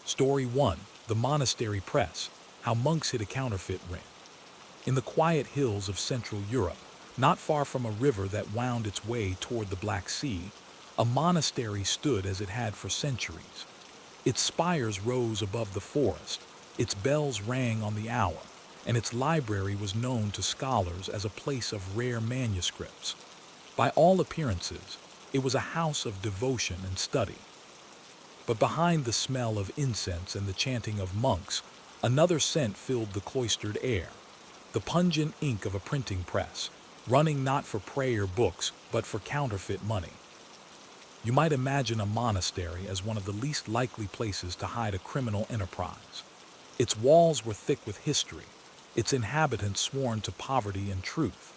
Story 1. The Monastery Press. How Monks Hid a Counterfeit Ring. In the quiet hills of Central Europe, not far from a river that wound its way toward the Black Sea, a monastery stood as it had for centuries. Its spires rose above the forest, its bells rang on the hour, and its library was known to scholars as a place of rare manuscripts. By all appearances, it was a house of devotion and study. But behind the smell of incense and the chanting of monks, another scent filled the cloistered air, the pungent ink of a printing press, running not for prayer books, but for counterfeit money. You might imagine a monastery as one of the least likely places to hide a criminal enterprise. Its walls were thick with history, its inhabitants sworn to poverty and truth.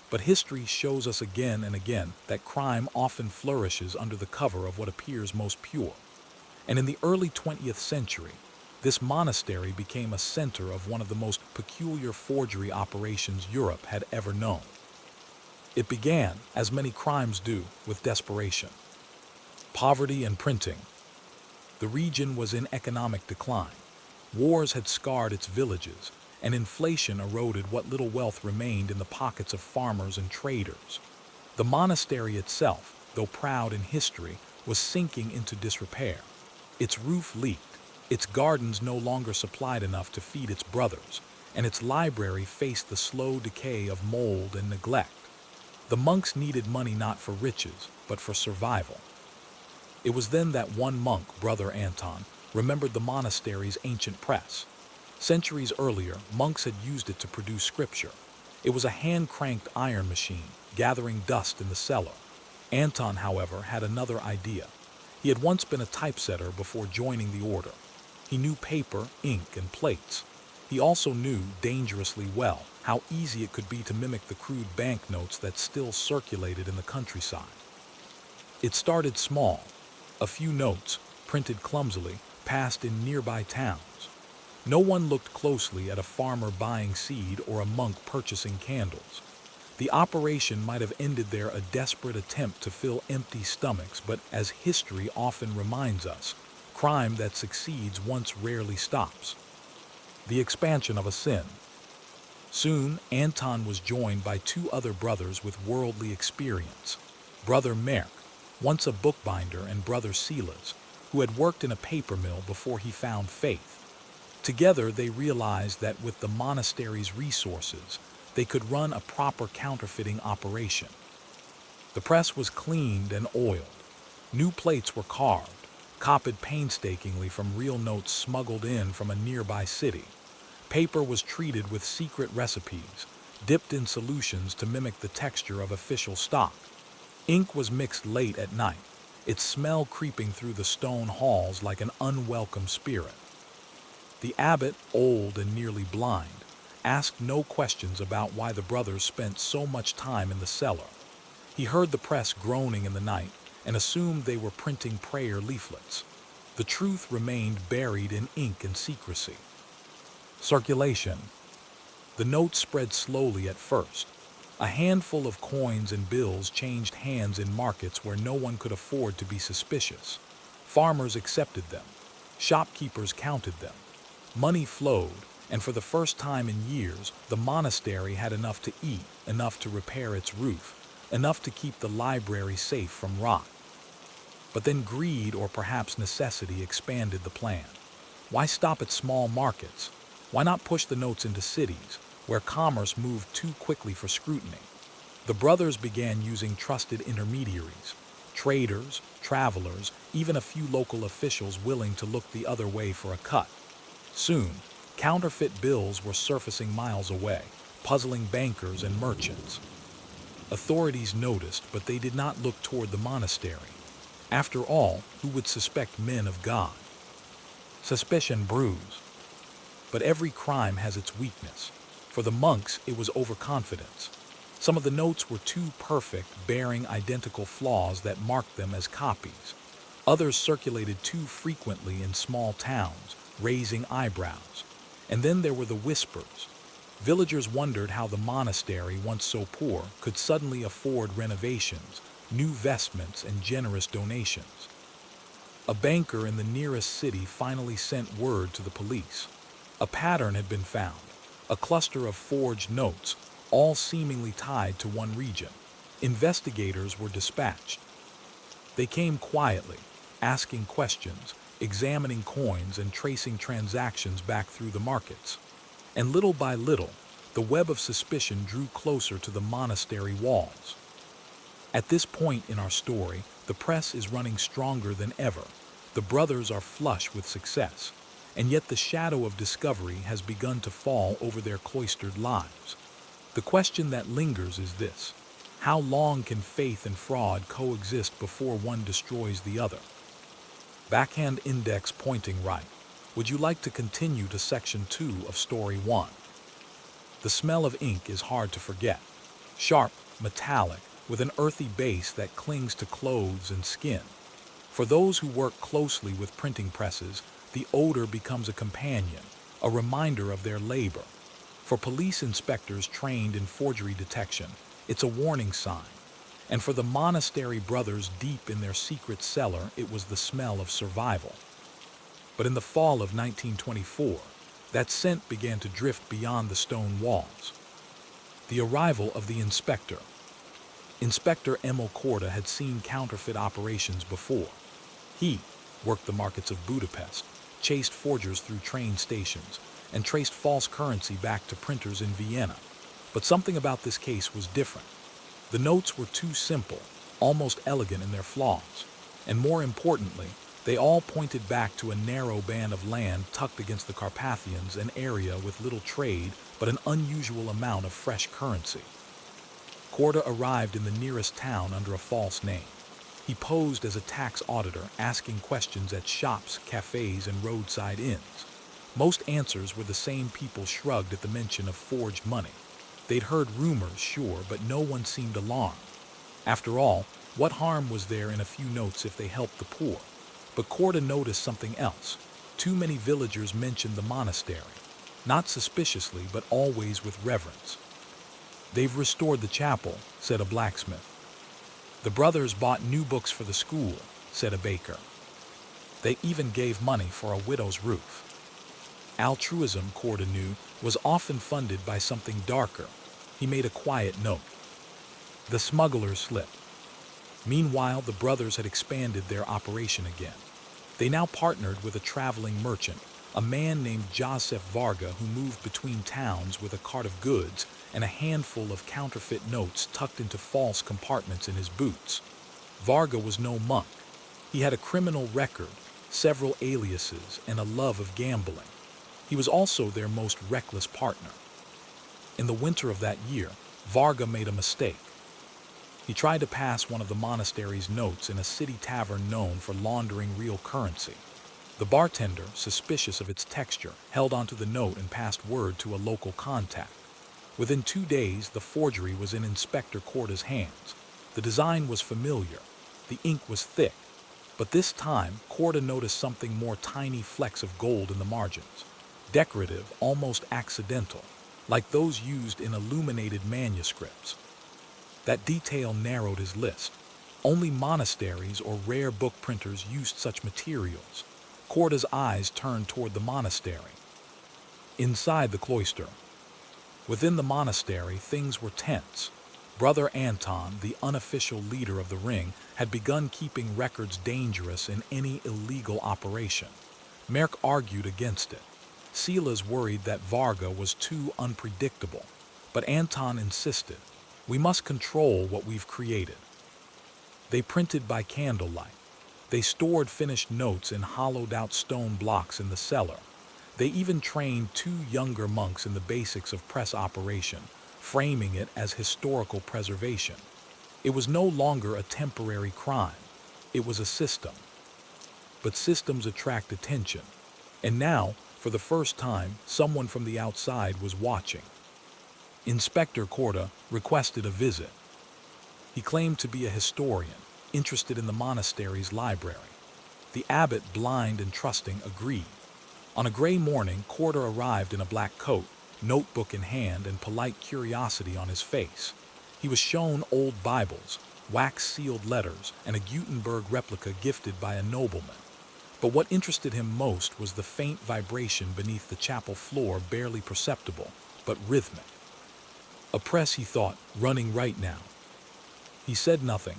But history shows us again and again that crime often flourishes under the cover of what appears most pure. And in the early 20th century, this monastery became a center of one of the most peculiar forgery operations Europe had ever known. It began, as many crimes do, with desperation. Poverty and printing. The region was in economic decline. Wars had scarred its villages, and inflation eroded what little wealth remained in the pockets of farmers and traders. The monastery itself, though proud in history, was sinking into disrepair. Its roof leaked, its gardens no longer supplied enough to feed its brothers, and its library faced the slow decay of mold and neglect. The monks needed money not for riches, but for survival. It was then that one monk, Brother Anton, remembered the monastery's ancient press. Centuries earlier, monks had used it to produce scripture. It was a hand-cranked iron machine, gathering dust in the cellar. Anton, however, had another idea. He had once been a typesetter before joining the order. He knew paper, ink, and plates. He also knew, dangerously well, how easy it could be to mimic the crude banknotes that still circulated in the countryside. It started small. A few notes, printed clumsily, passed in nearby towns. No one looked closely at a farmer buying seed or a monk purchasing candles. The operation might have ended there, a desperate attempt to fill empty stomachs, but as history often reminds us, crime that succeeds once rarely stops. The expansion of a sin. Soon, Anton was joined by two other brothers with worldly experience. Brother Merk, once a bookbinder, and Brother Silas, who had worked in a paper mill before he found faith. Together, they realized that with the monastery's resources, they could run a proper counterfeiting operation. The press was cleaned and oiled. New plates were carved, copied painstakingly from real notes smuggled in from a nearby city. Paper was treated with secret recipes, dipped in solutions to mimic the texture of official stock. Ink was mixed late at night, its smell creeping through the stone halls like an unwelcome spirit. The abbot, old and nearly blind, asked no questions about why the brothers spent so much time in the cellar. He heard the press groaning in the night and assumed they were printing prayer leaflets. The truth remained buried in ink and secrecy. Circulation. The notes spread slowly at first. A handful of coins and bills changed hands in markets where no one could afford to be suspicious. Farmers accepted them. Shopkeepers counted them. Money flowed, and for the first time in years, the monastery had enough to eat, enough to repair its roof, enough to keep the library safe from rot. But then greed, or perhaps necessity, expanded the plan. Why stop at small markets? Why not push the notes into cities, where commerce moved too quickly for scrutiny? The brothers began using trusted intermediaries, traders, travelers, even a few local officials willing to look the other way for a cut. Soon, counterfeit bills were surfacing miles away, puzzling bankers and merchants. Authorities noticed, but they did not look toward the monastery. After all, who would suspect men of God? Suspicion brews. But every crime has its weakness. For the monks, it was overconfidence. Some of the notes were too perfect, bearing identical flaws that marked them as copies. Others circulated too frequently in small towns, raising eyebrows. And then there were the whispers. Villagers wondered how the monastery, once so poor, could suddenly afford renovations, new vestments, and generous donations. A banker in the nearest city finally sent word to the police. A pattern had been found, a cluster of forged notes, all seemingly tied to one region. Investigators were dispatched. They came quietly, asking questions, examining coins and tracing transactions back through the markets. And little by little, the web of suspicion drew closer to the monastery walls. At this point in our story, the press is running stronger than ever. The brothers are flush with success, and yet the shadow of discovery has begun to fall over their cloistered lives. The question that lingers is this: how long can faith and fraud coexist before one destroys the other? Backhand index pointing right. Would you like to continue to section 2 of story 1? The smell of ink is hard to forget. Sharp, metallic, with an earthy base that clings to clothes and skin. For those who work closely with printing presses, the odor becomes a companion, a reminder of their labor. For police inspectors trained in forgery detection, it's a warning sign. And for the monastery brothers deep in their secret cellar, it was the smell of survival. But in the fall of 1924, that scent began to drift beyond the stone walls. The arrival of the inspector. Inspector Emil Korda had seen counterfeit operations before. He worked the markets of Budapest, chased forgers through train stations, and traced false currency back to printers in Vienna. But something about this case was different. The notes were too simple, almost elegant in their flaws, and more importantly, they all pointed back to a narrow band of land tucked against the Carpathians, an area with little trade but an unusual amount of fresh currency. Korda arrived in the nearest town under a false name. He posed as a tax auditor, asking questions at shops, cafes, and roadside inns. Most answers were the same. People shrugged at the mention of forged money. They'd heard rumors, sure, but no one seemed alarmed. After all, what harm was there in a few notes if they helped the poor? But Korda noticed something else. Too many villagers mentioned the monastery, not suspiciously, but always with reverence. "They've restored the chapel," said a blacksmith. "The brothers bought new books for the school," said a baker. "They even gave money for a widow's roof." Altruism, Korda knew, was often funded by something darker. He made a quiet note. The smugglers slipped. Meanwhile, the brothers had expanded their operation again. They now partnered with a traveling merchant, a man named Joseph Varga, who moved between towns with a cart of goods and a handful of counterfeit notes tucked into false compartments in his boots. Varga was no monk. He had a criminal record, several aliases, and a love of gambling. He was also their most reckless partner. In the winter of that year, Varga made a mistake. He tried to pass one of the monastery's notes in a city tavern known for laundering real currency. The bartender, suspicious of its texture, held onto the note and passed word to a local contact. Within 2 days, the forgery was in Inspector Korda's hands. The design was familiar. The ink was thick. But this time, Korda noticed something more: tiny flecks of gold in the margins. Decorative, almost accidental, like those used in illuminated manuscripts. That detail narrowed his list. Only monasteries or rare book printers used such materials. Korda's eyes turned toward the monastery. Inside the cloister. Within the monastery, things were tense. Brother Anton, the unofficial leader of the ring, had begun keeping records dangerous in any illegal operation. Merk argued against it. Silas worried that Varga was too unpredictable, but Anton insisted, "We must control what we've created." They printed by candlelight. They stored finished notes in hollowed-out stone blocks in the cellar. They even trained 2 younger monks in the basics of press operation, framing it as historical preservation. It was no longer a temporary crime. It was a system. But systems attract attention. And now, for the first time, someone from the outside was watching. Inspector Korda requested a visit. He claimed to be a historian, interested in the monastery's library. The abbot, blind and trusting, agreed. On a gray morning, Korda arrived in a black coat, notebook in hand, and polite curiosity on his face. He was shown old Bibles, wax-sealed letters, and a Gutenberg replica gifted by a nobleman. But what interested him most was the faint vibration beneath the chapel floor, barely perceptible, but rhythmic. A press, he thought, running right now. He said nothing,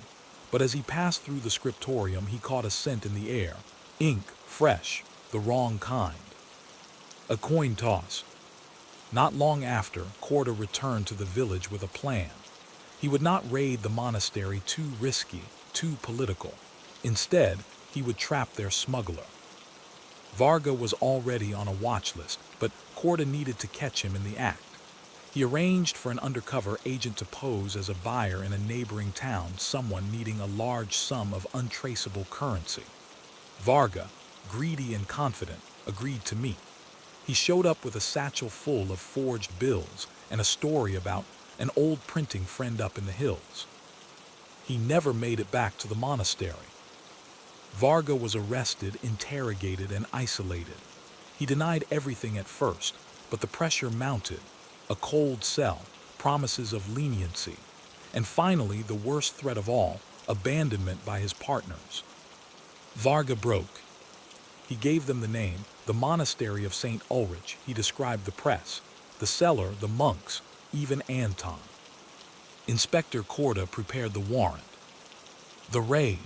but as he passed through the scriptorium, he caught a scent in the air. Ink, fresh, the wrong kind. A coin toss. Not long after, Corda returned to the village with a plan. He would not raid the monastery, too risky, too political. Instead, he would trap their smuggler. Varga was already on a watch list, but Corda needed to catch him in the act. He arranged for an undercover agent to pose as a buyer in a neighboring town, someone needing a large sum of untraceable currency. Varga, greedy and confident, agreed to meet. He showed up with a satchel full of forged bills and a story about an old printing friend up in the hills. He never made it back to the monastery. Varga was arrested, interrogated, and isolated. He denied everything at first, but the pressure mounted. A cold cell, promises of leniency, and finally, the worst threat of all, abandonment by his partners. Varga broke. He gave them the name, the Monastery of St. Ulrich. He described the press, the cellar, the monks, even Anton. Inspector Corda prepared the warrant. The raid.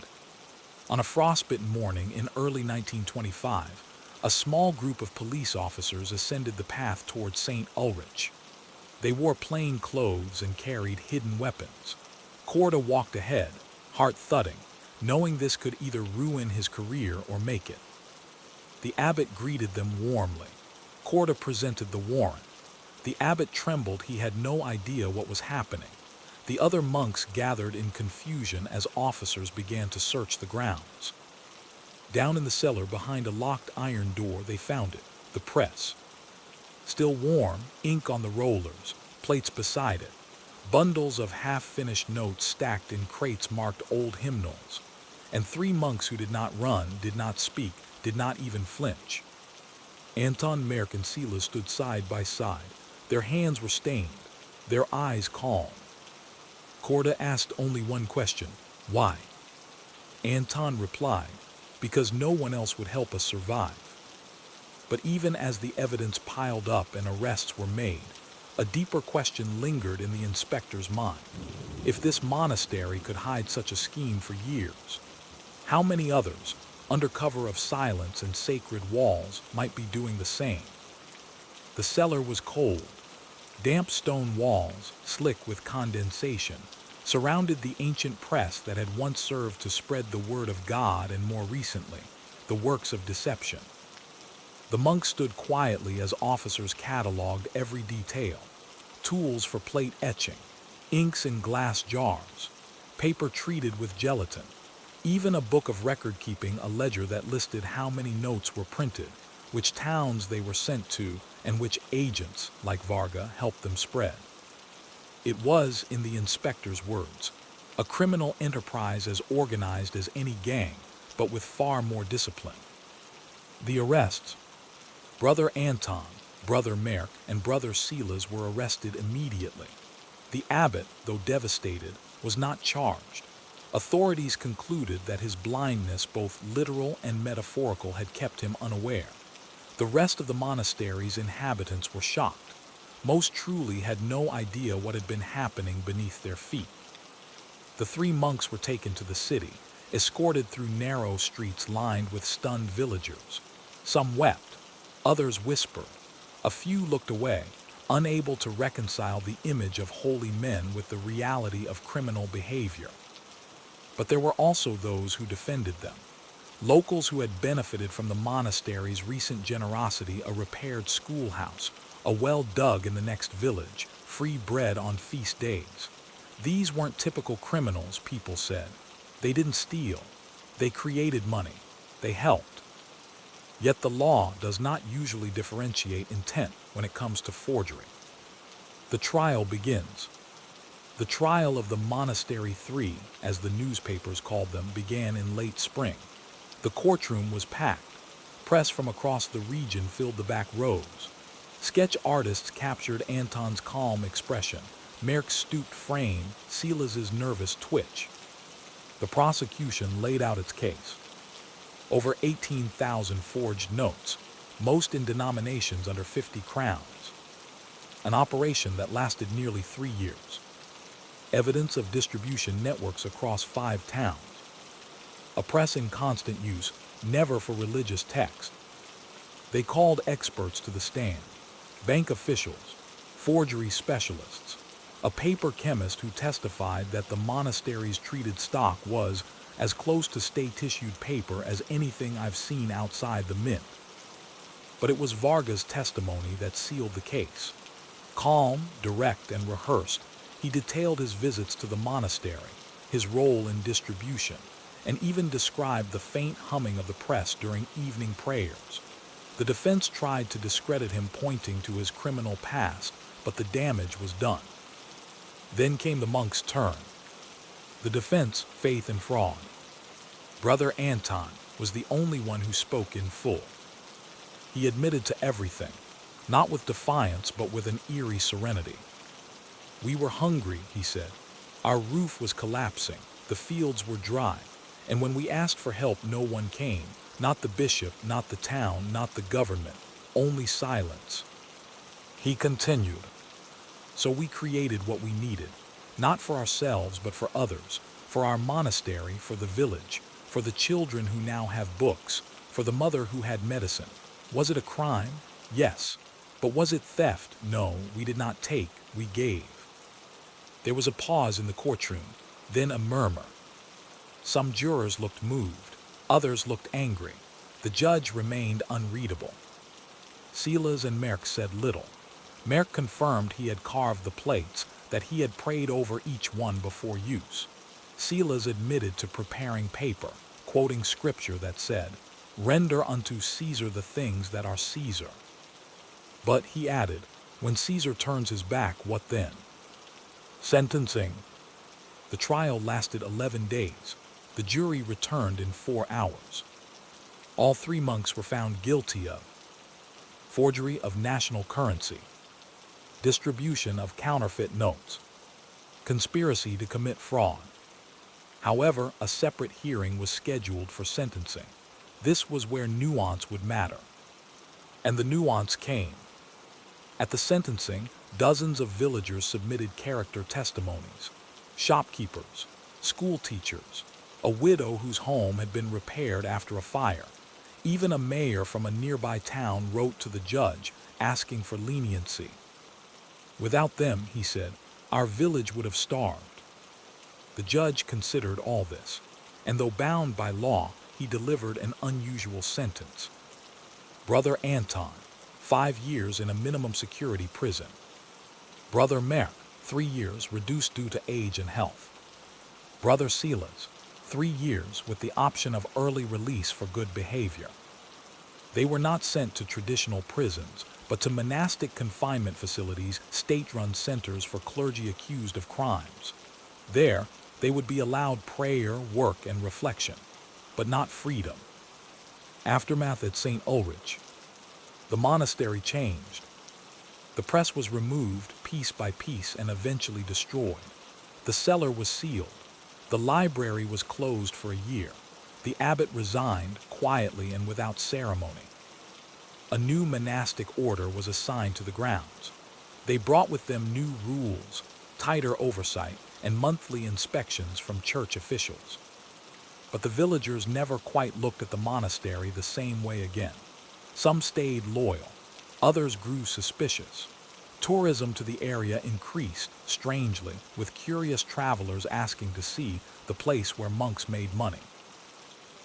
On a frostbitten morning in early 1925, a small group of police officers ascended the path toward St. Ulrich. They wore plain clothes and carried hidden weapons. Corda walked ahead, heart thudding, knowing this could either ruin his career or make it. The abbot greeted them warmly. Corda presented the warrant. The abbot trembled. He had no idea what was happening. The other monks gathered in confusion as officers began to search the grounds. Down in the cellar behind a locked iron door, they found it, the press. Still warm, ink on the rollers, plates beside it. Bundles of half-finished notes stacked in crates marked old hymnals. And 3 monks who did not run, did not speak, did not even flinch. Anton, Merk, and Silas stood side by side. Their hands were stained, their eyes calm. Corda asked only one question: why? Anton replied, because no one else would help us survive. But even as the evidence piled up and arrests were made, a deeper question lingered in the inspector's mind. If this monastery could hide such a scheme for years, how many others, under cover of silence and sacred walls, might be doing the same? The cellar was cold. Damp stone walls, slick with condensation, surrounded the ancient press that had once served to spread the word of God and, more recently, the works of deception. The monks stood quietly as officers cataloged every detail: tools for plate etching, inks in glass jars, paper treated with gelatin, even a book of record-keeping, a ledger that listed how many notes were printed, which towns they were sent to, and which agents, like Varga, helped them spread. It was, in the inspector's words, a criminal enterprise as organized as any gang, but with far more discipline. The arrests. Brother Anton, Brother Merk, and Brother Silas were arrested immediately. The abbot, though devastated, was not charged. Authorities concluded that his blindness, both literal and metaphorical, had kept him unaware. The rest of the monastery's inhabitants were shocked. Most truly had no idea what had been happening beneath their feet. The 3 monks were taken to the city, escorted through narrow streets lined with stunned villagers. Some wept. Others whispered. A few looked away, unable to reconcile the image of holy men with the reality of criminal behavior. But there were also those who defended them. Locals who had benefited from the monastery's recent generosity: a repaired schoolhouse, a well dug in the next village, free bread on feast days. These weren't typical criminals, people said. They didn't steal. They created money. They helped. Yet the law does not usually differentiate intent when it comes to forgery. The trial begins. The trial of the Monastery 3, as the newspapers called them, began in late spring. The courtroom was packed. Press from across the region filled the back rows. Sketch artists captured Anton's calm expression, Merk's stooped frame, Silas's nervous twitch. The prosecution laid out its case. Over 18,000 forged notes, most in denominations under 50 crowns. An operation that lasted nearly 3 years. Evidence of distribution networks across 5 towns. A press in constant use, never for religious text. They called experts to the stand, bank officials, forgery specialists, a paper chemist who testified that the monastery's treated stock was as close to state-issued paper as anything I've seen outside the mint. But it was Varga's testimony that sealed the case. Calm, direct, and rehearsed, he detailed his visits to the monastery, his role in distribution, and even described the faint humming of the press during evening prayers. The defense tried to discredit him, pointing to his criminal past, but the damage was done. Then came the monk's turn. The defense, faith and fraud. Brother Anton was the only one who spoke in full. He admitted to everything, not with defiance but with an eerie serenity. We were hungry, he said. Our roof was collapsing, the fields were dry, and when we asked for help no one came, not the bishop, not the town, not the government, only silence. He continued. So we created what we needed, not for ourselves but for others, for our monastery, for the village, for the children who now have books, for the mother who had medicine. Was it a crime? Yes. But was it theft? No, we did not take, we gave. There was a pause in the courtroom, then a murmur. Some jurors looked moved, others looked angry. The judge remained unreadable. Silas and Merck said little. Merck confirmed he had carved the plates, that he had prayed over each one before use. Silas admitted to preparing paper, quoting scripture that said, "Render unto Caesar the things that are Caesar." But, he added, when Caesar turns his back, what then? Sentencing. The trial lasted 11 days. The jury returned in 4 hours. All 3 monks were found guilty of forgery of national currency, distribution of counterfeit notes, conspiracy to commit fraud. However, a separate hearing was scheduled for sentencing. This was where nuance would matter. And the nuance came. At the sentencing, dozens of villagers submitted character testimonies. Shopkeepers, school teachers, a widow whose home had been repaired after a fire. Even a mayor from a nearby town wrote to the judge, asking for leniency. Without them, he said, our village would have starved. The judge considered all this, and though bound by law, he delivered an unusual sentence. Brother Anton, 5 years in a minimum security prison. Brother Merck, 3 years reduced due to age and health. Brother Silas, 3 years with the option of early release for good behavior. They were not sent to traditional prisons, but to monastic confinement facilities, state-run centers for clergy accused of crimes. There, they would be allowed prayer, work, and reflection, but not freedom. Aftermath at St. Ulrich. The monastery changed. The press was removed piece by piece and eventually destroyed. The cellar was sealed. The library was closed for a year. The abbot resigned quietly and without ceremony. A new monastic order was assigned to the grounds. They brought with them new rules, tighter oversight, and monthly inspections from church officials. But the villagers never quite looked at the monastery the same way again. Some stayed loyal, others grew suspicious. Tourism to the area increased, strangely, with curious travelers asking to see the place where monks made money.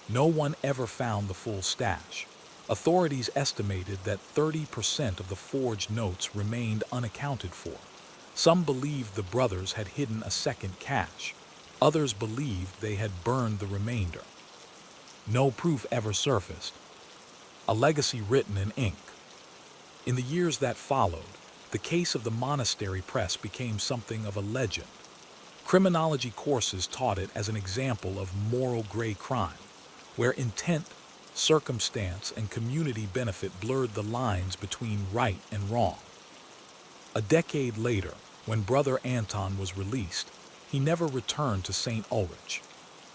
No one ever found the full stash. Authorities estimated that 30% of the forged notes remained unaccounted for. Some believed the brothers had hidden a second cache. Others believed they had burned the remainder. No proof ever surfaced. A legacy written in ink. In the years that followed, the case of the monastery press became something of a legend. Criminology courses taught it as an example of moral gray crime, where intent, circumstance, and community benefit blurred the lines between right and wrong. A decade later, when Brother Anton was released, he never returned to St. Ulrich.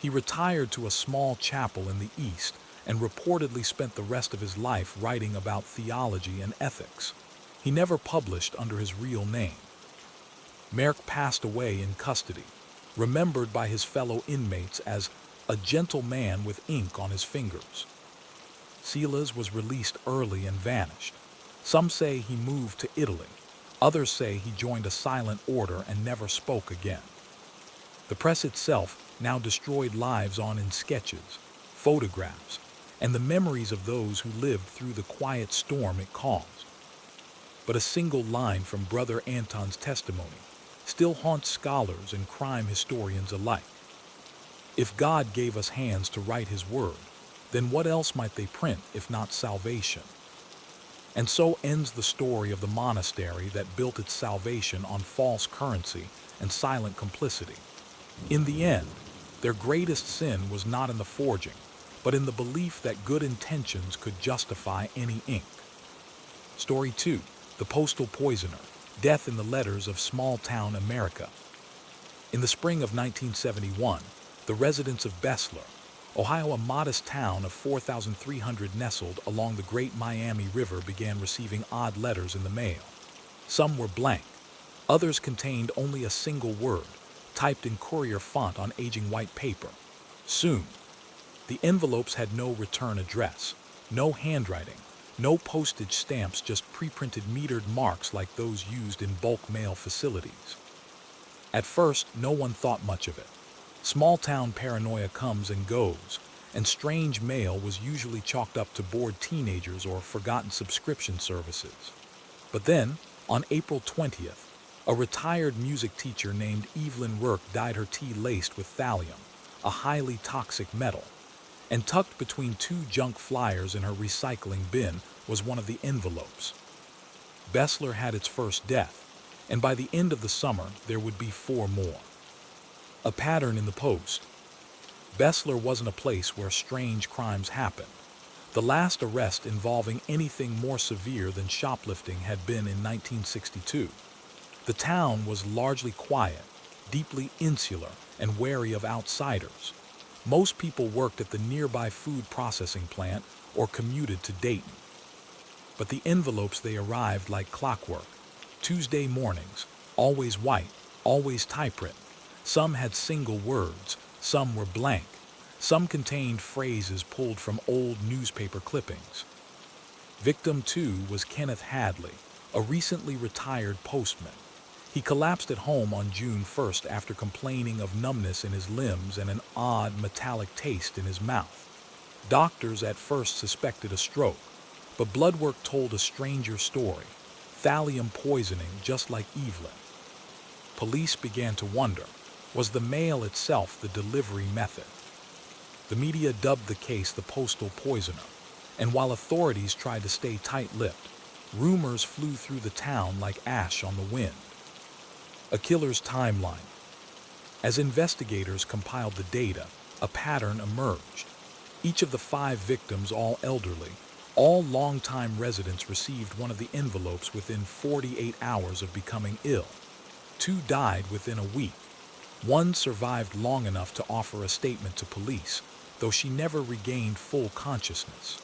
He retired to a small chapel in the east and reportedly spent the rest of his life writing about theology and ethics. He never published under his real name. Merck passed away in custody, remembered by his fellow inmates as a gentle man with ink on his fingers. Silas was released early and vanished. Some say he moved to Italy. Others say he joined a silent order and never spoke again. The press itself now destroyed lives in sketches, photographs, and the memories of those who lived through the quiet storm it caused. But a single line from Brother Anton's testimony still haunts scholars and crime historians alike. If God gave us hands to write his word, then what else might they print if not salvation? And so ends the story of the monastery that built its salvation on false currency and silent complicity. In the end, their greatest sin was not in the forging, but in the belief that good intentions could justify any ink. Story 2. The Postal Poisoner. Death in the Letters of Small-Town America. In the spring of 1971, the residents of Besler, Ohio, a modest town of 4,300 nestled along the Great Miami River, began receiving odd letters in the mail. Some were blank. Others contained only a single word, typed in courier font on aging white paper. Soon, the envelopes had no return address, no handwriting, no postage stamps, just pre-printed metered marks like those used in bulk mail facilities. At first, no one thought much of it. Small-town paranoia comes and goes, and strange mail was usually chalked up to bored teenagers or forgotten subscription services. But then, on April 20th, a retired music teacher named Evelyn Rourke died, her tea laced with thallium, a highly toxic metal. And tucked between two junk flyers in her recycling bin was one of the envelopes. Besler had its first death, and by the end of the summer there would be 4 more. A pattern in the post. Besler wasn't a place where strange crimes happened. The last arrest involving anything more severe than shoplifting had been in 1962. The town was largely quiet, deeply insular, and wary of outsiders. Most people worked at the nearby food processing plant or commuted to Dayton. But the envelopes, they arrived like clockwork. Tuesday mornings, always white, always typewritten. Some had single words, some were blank. Some contained phrases pulled from old newspaper clippings. Victim 2 was Kenneth Hadley, a recently retired postman. He collapsed at home on June 1st after complaining of numbness in his limbs and an odd metallic taste in his mouth. Doctors at first suspected a stroke, but blood work told a stranger story: thallium poisoning, just like Evelyn. Police began to wonder, was the mail itself the delivery method? The media dubbed the case the postal poisoner, and while authorities tried to stay tight-lipped, rumors flew through the town like ash on the wind. A killer's timeline. As investigators compiled the data, a pattern emerged. Each of the 5 victims, all elderly, all longtime residents, received one of the envelopes within 48 hours of becoming ill. 2 died within a week. 1 survived long enough to offer a statement to police, though she never regained full consciousness.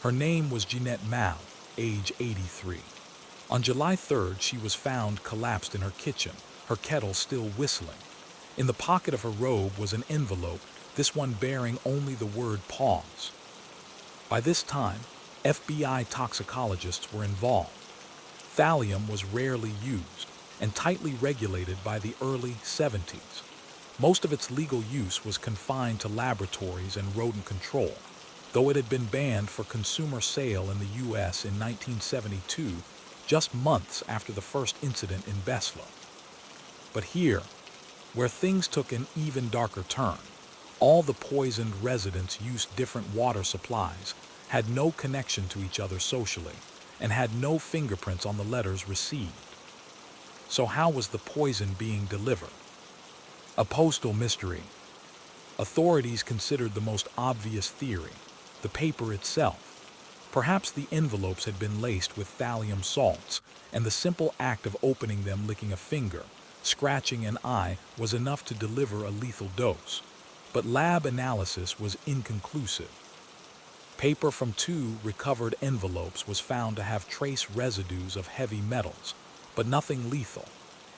Her name was Jeanette Mao, age 83. On July 3rd, she was found collapsed in her kitchen, her kettle still whistling. In the pocket of her robe was an envelope, this one bearing only the word pause. By this time, FBI toxicologists were involved. Thallium was rarely used and tightly regulated by the early 70s. Most of its legal use was confined to laboratories and rodent control, though it had been banned for consumer sale in the U.S. in 1972, just months after the first incident in Besler. But here, where things took an even darker turn, all the poisoned residents used different water supplies, had no connection to each other socially, and had no fingerprints on the letters received. So how was the poison being delivered? A postal mystery. Authorities considered the most obvious theory, the paper itself. Perhaps the envelopes had been laced with thallium salts, and the simple act of opening them, licking a finger, scratching an eye, was enough to deliver a lethal dose. But lab analysis was inconclusive. Paper from 2 recovered envelopes was found to have trace residues of heavy metals, but nothing lethal.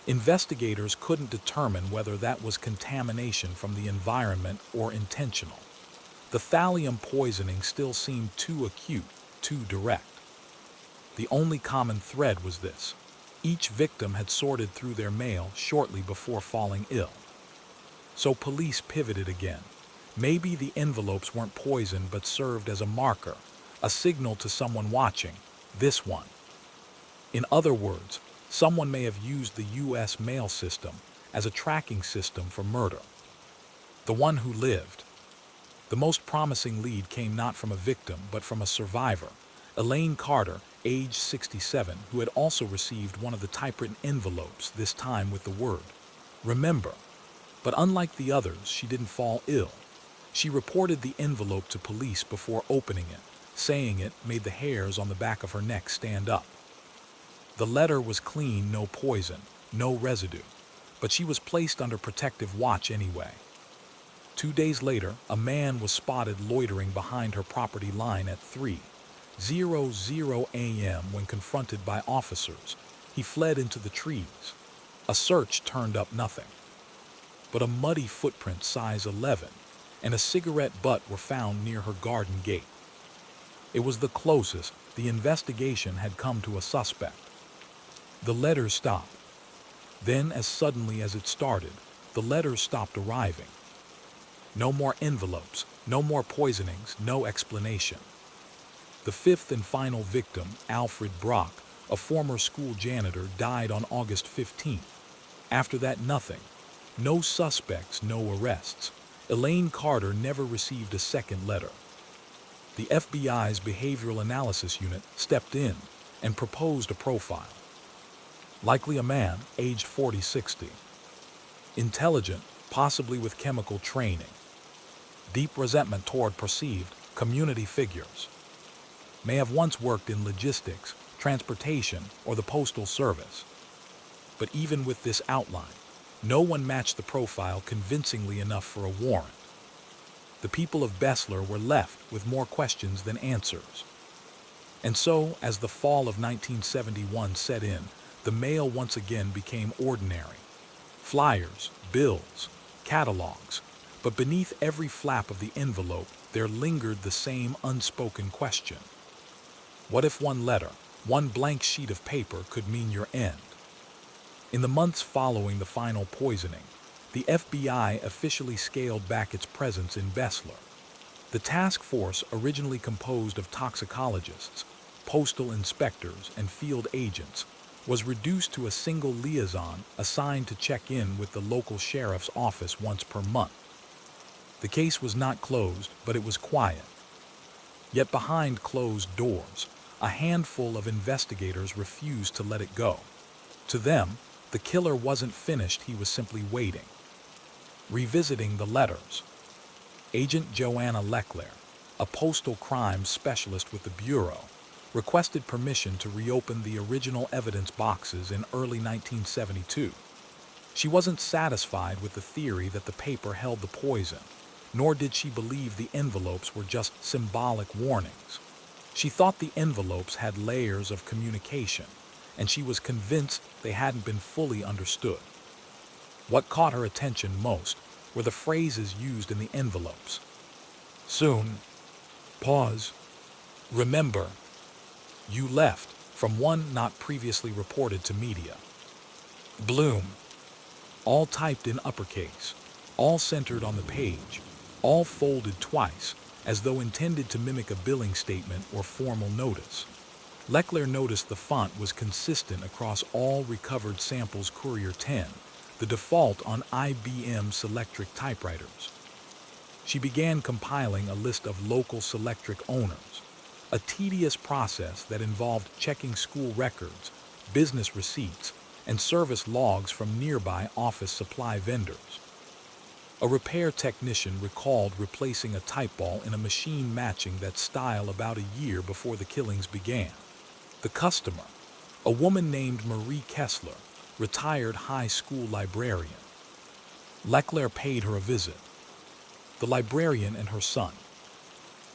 Investigators couldn't determine whether that was contamination from the environment or intentional. The thallium poisoning still seemed too acute, too direct. The only common thread was this: each victim had sorted through their mail shortly before falling ill. So police pivoted again. Maybe the envelopes weren't poisoned but served as a marker, a signal to someone watching, this one. In other words, someone may have used the U.S. mail system as a tracking system for murder. The one who lived. The most promising lead came not from a victim but from a survivor, Elaine Carter, age 67, who had also received one of the typewritten envelopes, this time with the word, "Remember." But unlike the others, she didn't fall ill. She reported the envelope to police before opening it, saying it made the hairs on the back of her neck stand up. The letter was clean, no poison, no residue, but she was placed under protective watch anyway. 2 days later, a man was spotted loitering behind her property line at 3:00 a.m. When confronted by officers, he fled into the trees. A search turned up nothing. But a muddy footprint size 11 and a cigarette butt were found near her garden gate. It was the closest the investigation had come to a suspect. The letters stopped. Then, as suddenly as it started, the letters stopped arriving. No more envelopes, no more poisonings, no explanation. The fifth and final victim, Alfred Brock, a former school janitor, died on August 15th. After that, nothing. No suspects, no arrests. Elaine Carter never received a second letter. The FBI's Behavioral Analysis Unit stepped in and proposed a profile. Likely a man, aged 40-60. Intelligent, possibly with chemical training. Deep resentment toward perceived community figures. May have once worked in logistics, transportation, or the postal service. But even with this outline, no one matched the profile convincingly enough for a warrant. The people of Besler were left with more questions than answers. And so, as the fall of 1971 set in, the mail once again became ordinary. Flyers, bills, catalogs, but beneath every flap of the envelope there lingered the same unspoken question. What if one letter, one blank sheet of paper could mean your end? In the months following the final poisoning, the FBI officially scaled back its presence in Besler. The task force, originally composed of toxicologists, postal inspectors, and field agents, was reduced to a single liaison assigned to check in with the local sheriff's office once per month. The case was not closed, but it was quiet. Yet behind closed doors, a handful of investigators refused to let it go. To them, the killer wasn't finished, he was simply waiting. Revisiting the letters. Agent Joanna Leclerc, a postal crimes specialist with the Bureau, requested permission to reopen the original evidence boxes in early 1972. She wasn't satisfied with the theory that the paper held the poison, nor did she believe the envelopes were just symbolic warnings. She thought the envelopes had layers of communication, and she was convinced they hadn't been fully understood. What caught her attention most were the phrases used in the envelopes. Soon, pause, remember, you left, from one not previously reported to media. Bloom, all typed in uppercase, all centered on the page, all folded twice, as though intended to mimic a billing statement or formal notice. Leclerc noticed the font was consistent across all recovered samples. Courier 10, the default on IBM Selectric typewriters. She began compiling a list of local Selectric owners, a tedious process that involved checking school records, business receipts, and service logs from nearby office supply vendors. A repair technician recalled replacing a typeball in a machine matching that style about a year before the killings began. The customer, a woman named Marie Kessler, retired high school librarian. Leclerc paid her a visit. The librarian and her son.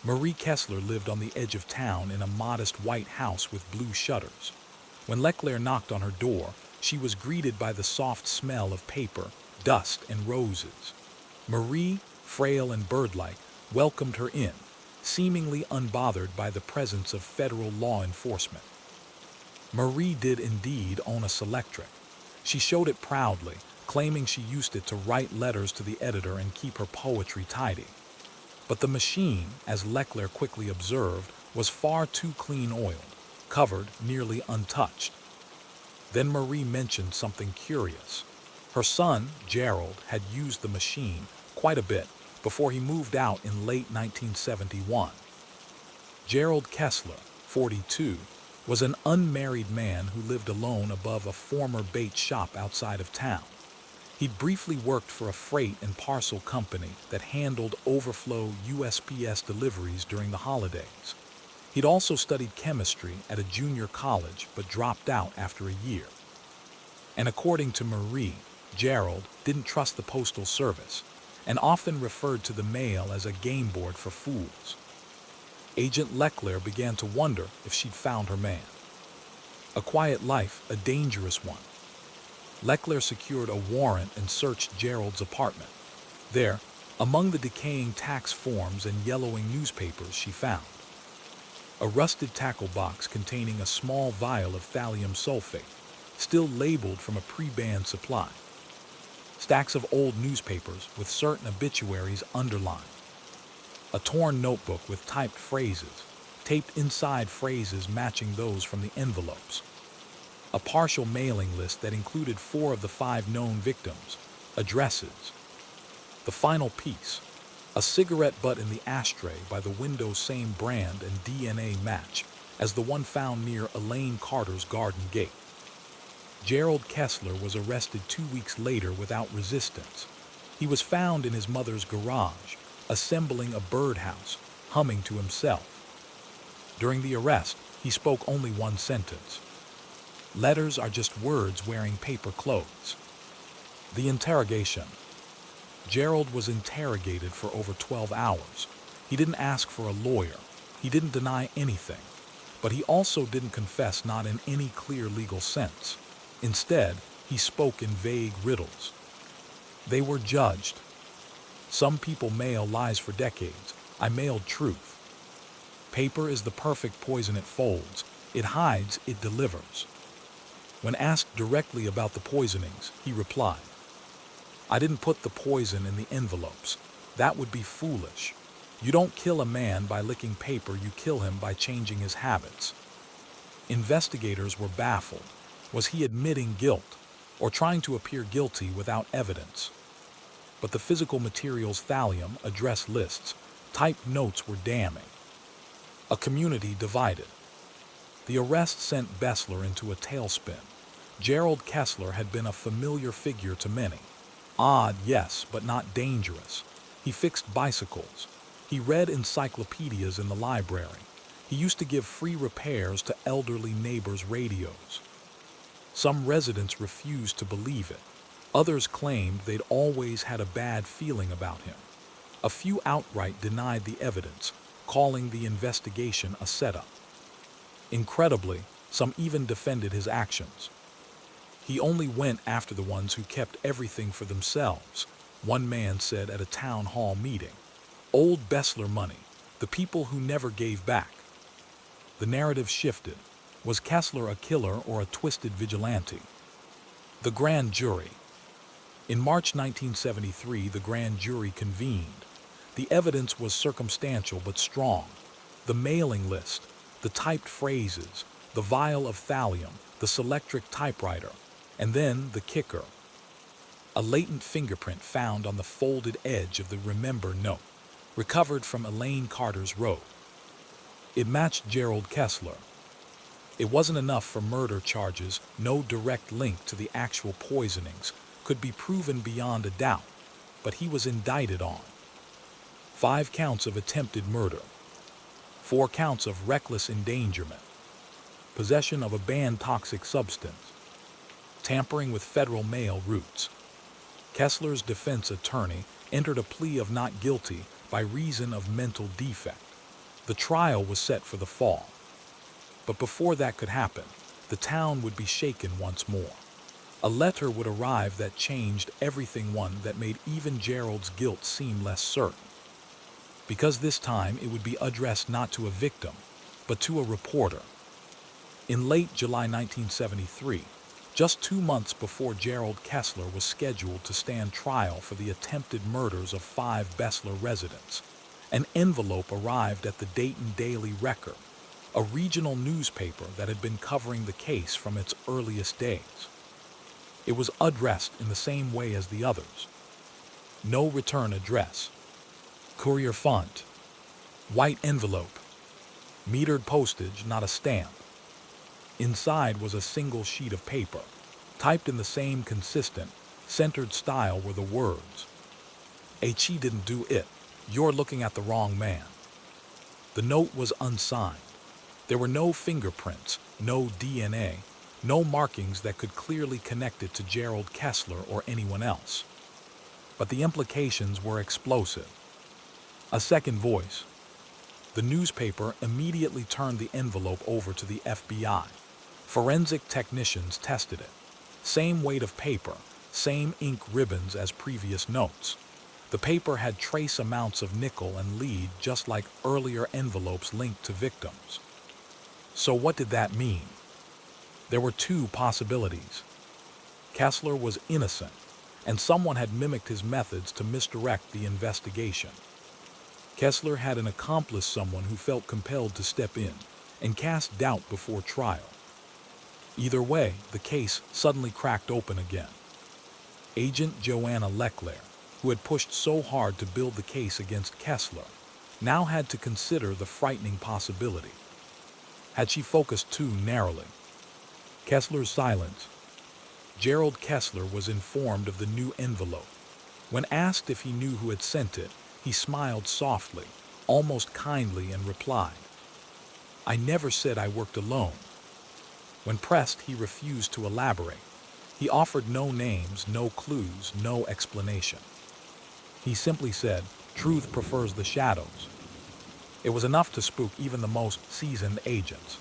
Marie Kessler lived on the edge of town in a modest white house with blue shutters. When Leclerc knocked on her door, she was greeted by the soft smell of paper, dust, and roses. Marie, frail and bird-like, welcomed her in, seemingly unbothered by the presence of federal law enforcement. Marie did indeed own a Selectric. She showed it proudly, claiming she used it to write letters to the editor and keep her poetry tidy. But the machine, as Leclerc quickly observed, was far too clean-oiled, covered, nearly untouched. Then Marie mentioned something curious. Her son, Gerald, had used the machine quite a bit before he moved out in late 1971. Gerald Kessler, 42, was an unmarried man who lived alone above a former bait shop outside of town. He'd briefly worked for a freight and parcel company that handled overflow USPS deliveries during the holidays. He'd also studied chemistry at a junior college but dropped out after a year. And according to Marie, Gerald didn't trust the postal service and often referred to the mail as a game board for fools. Agent Leclerc began to wonder if she'd found her man. A quiet life, a dangerous one. Leclerc secured a warrant and searched Gerald's apartment. There, among the decaying tax forms and yellowing newspapers, she found a rusted tackle box containing a small vial of thallium sulfate, still labeled from a pre-banned supply. Stacks of old newspapers with certain obituaries underlined. A torn notebook with typed phrases, taped inside phrases matching those from the envelopes. A partial mailing list that included 4 of the 5 known victims, addresses. The final piece, a cigarette butt in the ashtray by the window's same brand and DNA match as the one found near Elaine Carter's garden gate. Gerald Kessler was arrested 2 weeks later without resistance. He was found in his mother's garage, assembling a birdhouse, humming to himself. During the arrest, he spoke only one sentence. Letters are just words wearing paper clothes. The interrogation. Gerald was interrogated for over 12 hours. He didn't ask for a lawyer. He didn't deny anything. But he also didn't confess, not in any clear legal sense. Instead, he spoke in vague riddles. They were judged. Some people mail lies for decades. I mailed truth. Paper is the perfect poison. It folds. It hides. It delivers. When asked directly about the poisonings, he replied, I didn't put the poison in the envelopes. That would be foolish. You don't kill a man by licking paper, you kill him by changing his habits. Investigators were baffled. Was he admitting guilt, or trying to appear guilty without evidence? But the physical materials, thallium, address lists, typed notes were damning. A community divided. The arrest sent Bessler into a tailspin. Gerald Kessler had been a familiar figure to many. Odd, yes, but not dangerous. He fixed bicycles. He read encyclopedias in the library. He used to give free repairs to elderly neighbors' radios. Some residents refused to believe it. Others claimed they'd always had a bad feeling about him. A few outright denied the evidence, calling the investigation a setup. Incredibly, some even defended his actions. He only went after the ones who kept everything for themselves, one man said at a town hall meeting. Old Bessler money, the people who never gave back. The narrative shifted. Was Kessler a killer or a twisted vigilante? The grand jury. In March 1973, the grand jury convened. The evidence was circumstantial but strong. The mailing list, the typed phrases, the vial of thallium, the Selectric typewriter, and then the kicker. A latent fingerprint found on the folded edge of the Remember note, recovered from Elaine Carter's robe. It matched Gerald Kessler. It wasn't enough for murder charges. No direct link to the actual poisonings could be proven beyond a doubt, but he was indicted on 5 counts of attempted murder, 4 counts of reckless endangerment, possession of a banned toxic substance, tampering with federal mail routes. Kessler's defense attorney entered a plea of not guilty by reason of mental defect. The trial was set for the fall. But before that could happen, the town would be shaken once more. A letter would arrive that changed everything, one that made even Gerald's guilt seem less certain. Because this time it would be addressed not to a victim, but to a reporter. In late July 1973, just 2 months before Gerald Kessler was scheduled to stand trial for the attempted murders of 5 Bessler residents, an envelope arrived at the Dayton Daily Record, a regional newspaper that had been covering the case from its earliest days. It was addressed in the same way as the others. No return address. Courier font. White envelope. Metered postage, not a stamp. Inside was a single sheet of paper. Typed in the same consistent, centered style were the words, "He didn't do it. You're looking at the wrong man." The note was unsigned. There were no fingerprints, no DNA, no markings that could clearly connect it to Gerald Kessler or anyone else. But the implications were explosive. A second voice. The newspaper immediately turned the envelope over to the FBI. Forensic technicians tested it. Same weight of paper, same ink ribbons as previous notes. The paper had trace amounts of nickel and lead, just like earlier envelopes linked to victims. So what did that mean? There were 2 possibilities. Kessler was innocent, and someone had mimicked his methods to misdirect the investigation. Kessler had an accomplice, someone who felt compelled to step in and cast doubt before trial. Either way, the case suddenly cracked open again. Agent Joanna Leclerc, who had pushed so hard to build the case against Kessler, now had to consider the frightening possibility. Had she focused too narrowly? Kessler's silence. Gerald Kessler was informed of the new envelope. When asked if he knew who had sent it, he smiled softly, almost kindly, and replied, "I never said I worked alone." When pressed, he refused to elaborate. He offered no names, no clues, no explanation. He simply said, "Truth prefers the shadows." It was enough to spook even the most seasoned agents.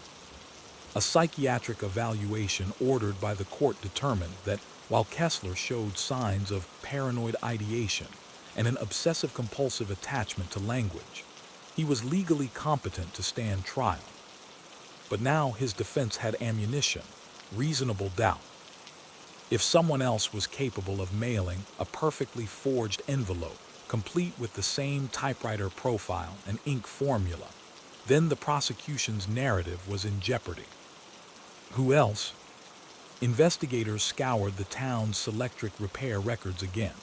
A psychiatric evaluation ordered by the court determined that while Kessler showed signs of paranoid ideation and an obsessive-compulsive attachment to language, he was legally competent to stand trial. But now his defense had ammunition, reasonable doubt. If someone else was capable of mailing a perfectly forged envelope, complete with the same typewriter profile and ink formula, then the prosecution's narrative was in jeopardy. Who else? Investigators scoured the town's electric repair records again.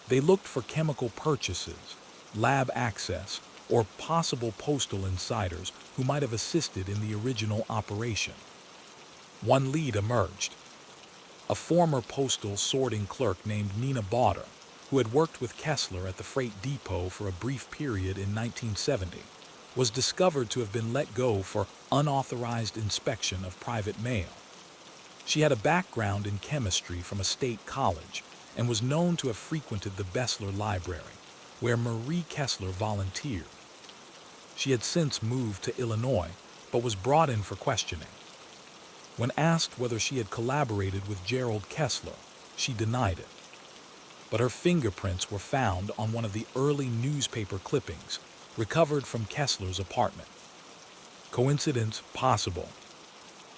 They looked for chemical purchases, lab access, or possible postal insiders who might have assisted in the original operation. One lead emerged. A former postal sorting clerk named Nina Bauder, who had worked with Kessler at the freight depot for a brief period in 1970, was discovered to have been let go for unauthorized inspection of private mail. She had a background in chemistry from a state college and was known to have frequented the Bessler Library, where Marie Kessler volunteered. She had since moved to Illinois, but was brought in for questioning. When asked whether she had collaborated with Gerald Kessler, she denied it. But her fingerprints were found on one of the early newspaper clippings recovered from Kessler's apartment. Coincidence? Possible.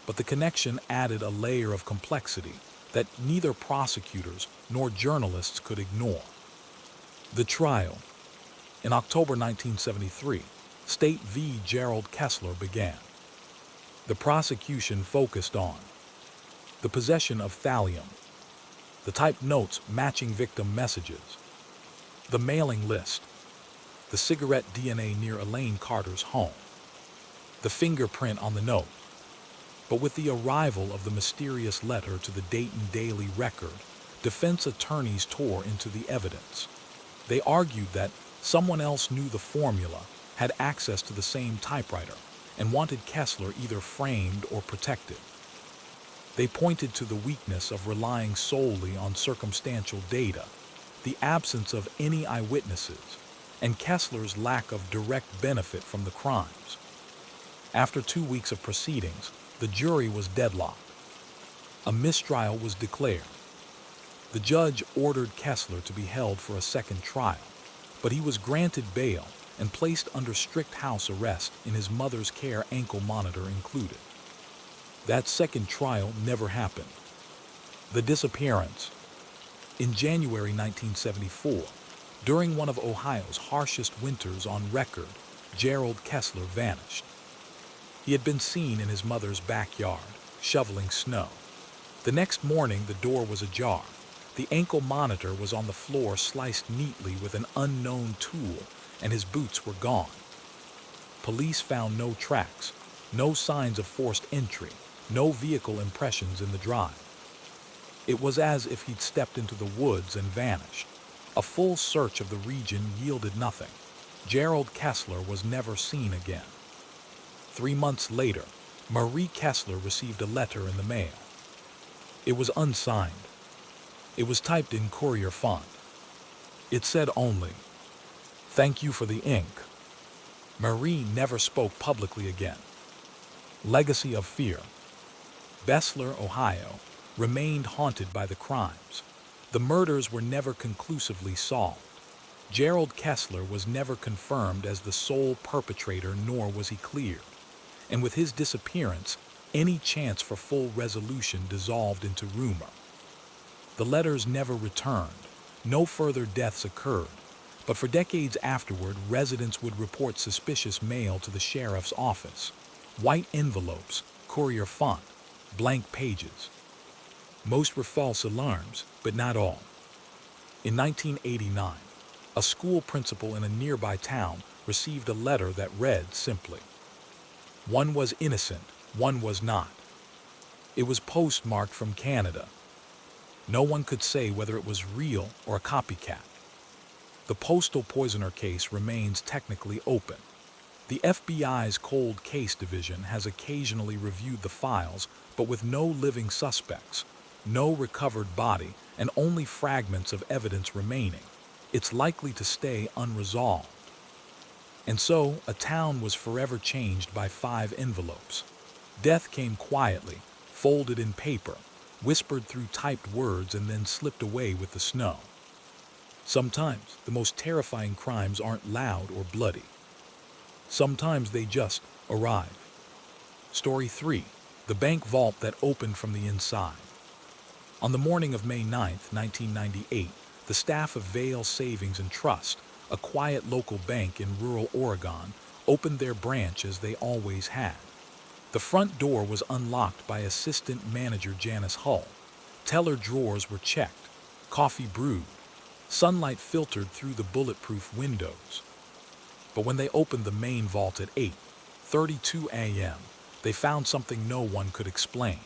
But the connection added a layer of complexity that neither prosecutors nor journalists could ignore. The trial. In October 1973, State v. Gerald Kessler began. The prosecution focused on the possession of thallium, the typed notes matching victim messages, the mailing list, the cigarette DNA near Elaine Carter's home, the fingerprint on the note. But with the arrival of the mysterious letter to the Dayton Daily Record, defense attorneys tore into the evidence. They argued that someone else knew the formula, had access to the same typewriter, and wanted Kessler either framed or protected. They pointed to the weakness of relying solely on circumstantial data, the absence of any eyewitnesses, and Kessler's lack of direct benefit from the crimes. After 2 weeks of proceedings, the jury was deadlocked. A mistrial was declared. The judge ordered Kessler to be held for a second trial, but he was granted bail and placed under strict house arrest in his mother's care, ankle monitor included. That second trial never happened. The disappearance. In January 1974, during one of Ohio's harshest winters on record, Gerald Kessler vanished. He had been seen in his mother's backyard, shoveling snow. The next morning, the door was ajar. The ankle monitor was on the floor, sliced neatly with an unknown tool, and his boots were gone. Police found no tracks, no signs of forced entry, no vehicle impressions in the drive. It was as if he'd stepped into the woods and vanished. A full search of the region yielded nothing. Gerald Kessler was never seen again. 3 months later, Marie Kessler received a letter in the mail. It was unsigned. It was typed in courier font. It said only, "Thank you for the ink." Marie never spoke publicly again. Legacy of fear. Besseler, Ohio, remained haunted by the crimes. The murders were never conclusively solved. Gerald Kessler was never confirmed as the sole perpetrator, nor was he cleared. And with his disappearance, any chance for full resolution dissolved into rumor. The letters never returned. No further deaths occurred. But for decades afterward, residents would report suspicious mail to the sheriff's office. White envelopes, courier font, blank pages. Most were false alarms, but not all. In 1989, a school principal in a nearby town received a letter that read simply, "One was innocent, one was not." It was postmarked from Canada. No one could say whether it was real or a copycat. The postal poisoner case remains technically open. The FBI's Cold Case Division has occasionally reviewed the files, but with no living suspects, no recovered body, and only fragments of evidence remaining, it's likely to stay unresolved. And so, a town was forever changed by 5 envelopes. Death came quietly, folded in paper, whispered through typed words, and then slipped away with the snow. Sometimes, the most terrifying crimes aren't loud or bloody. Sometimes they just arrive. Story 3. The bank vault that opened from the inside. On the morning of May 9, 1998, the staff of Vail Savings and Trust, a quiet local bank in rural Oregon, opened their branch as they always had. The front door was unlocked by Assistant Manager Janice Hull. Teller drawers were checked, coffee brewed, sunlight filtered through the bulletproof windows. But when they opened the main vault at 8:32 a.m., they found something no one could explain.